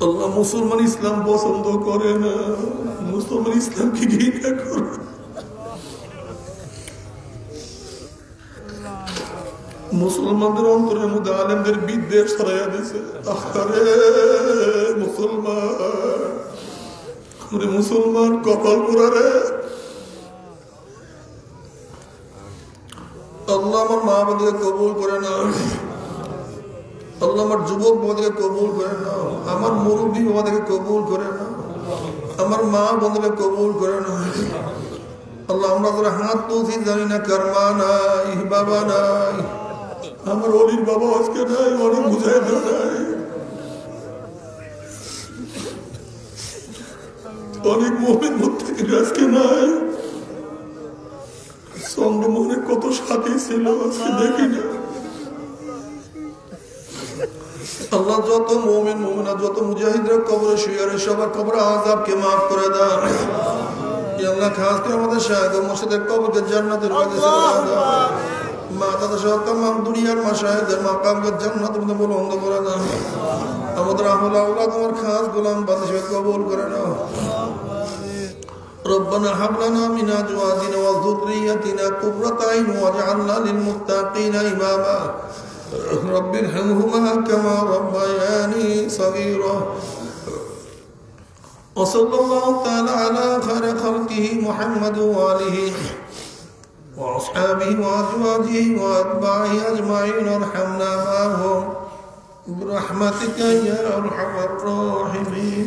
আল্লাহ মুসলমান ইসলাম পছন্দ করে না, মুসলমান ইসলামকে ঘৃণা করে। মুসলমানদের অন্তরের মধ্যে আলেমদের বিদ্বেষ ছড়াইয়া দিয়েছে। আরে মুসলমান, মুসলমান কপাল পোড়া রে। আল্লাহ আমার মা বোনকে কবুল করে না। আল্লাহ আমার যুবক বাবাদেরকে কবুল করে না, আমার মুরব্বী বাবাদেরকে কবুল করে না, আমার মা বোনদেরকে কবুল করে না। আল্লাহ আমরা যারা হাত তুলছি জানি না কার মা নাই, বাবা নাই। আমার অলির বাবা আজকে নাই, অনেক বুঝাই নাই, অনেক মুমিন মুত্তাকিন আজকে নাই। চন্দ্রমোহনে কত সাথী ছিল আজকে দেখি না। আল্লাহ যত মুমিন মুমিনা, যত মুজাহিদরা কবরে শুয়ে সবার কবরে আযাবকে মাফ করে দাও। আল্লাহ খাস করে আমাদের শাহেদ মুর্শিদের কবরকে জান্নাতের বাগিচা করে দাও মা দাদা সহ तमाम দুনিয়ার মাশায়েখদের মাকামকে জান্নাতের মধ্যে বুলন্দ করে দাও আমাদের আহলে আওলাদ আমার খাস গোলাম বাদশাহ কবুল করে নাও ربنا هب لنا من ازواجنا وذرياتنا قرة اعين واجعلنا للمتقين اماما رب ارحمهما كما ربياني صغيرا وصلى الله تعالى على خير خلقه محمد وآله وأصحابه وأزواجه وأتباعه أجمعين وارحمنا معهم برحمتك يا أرحم الراحمين.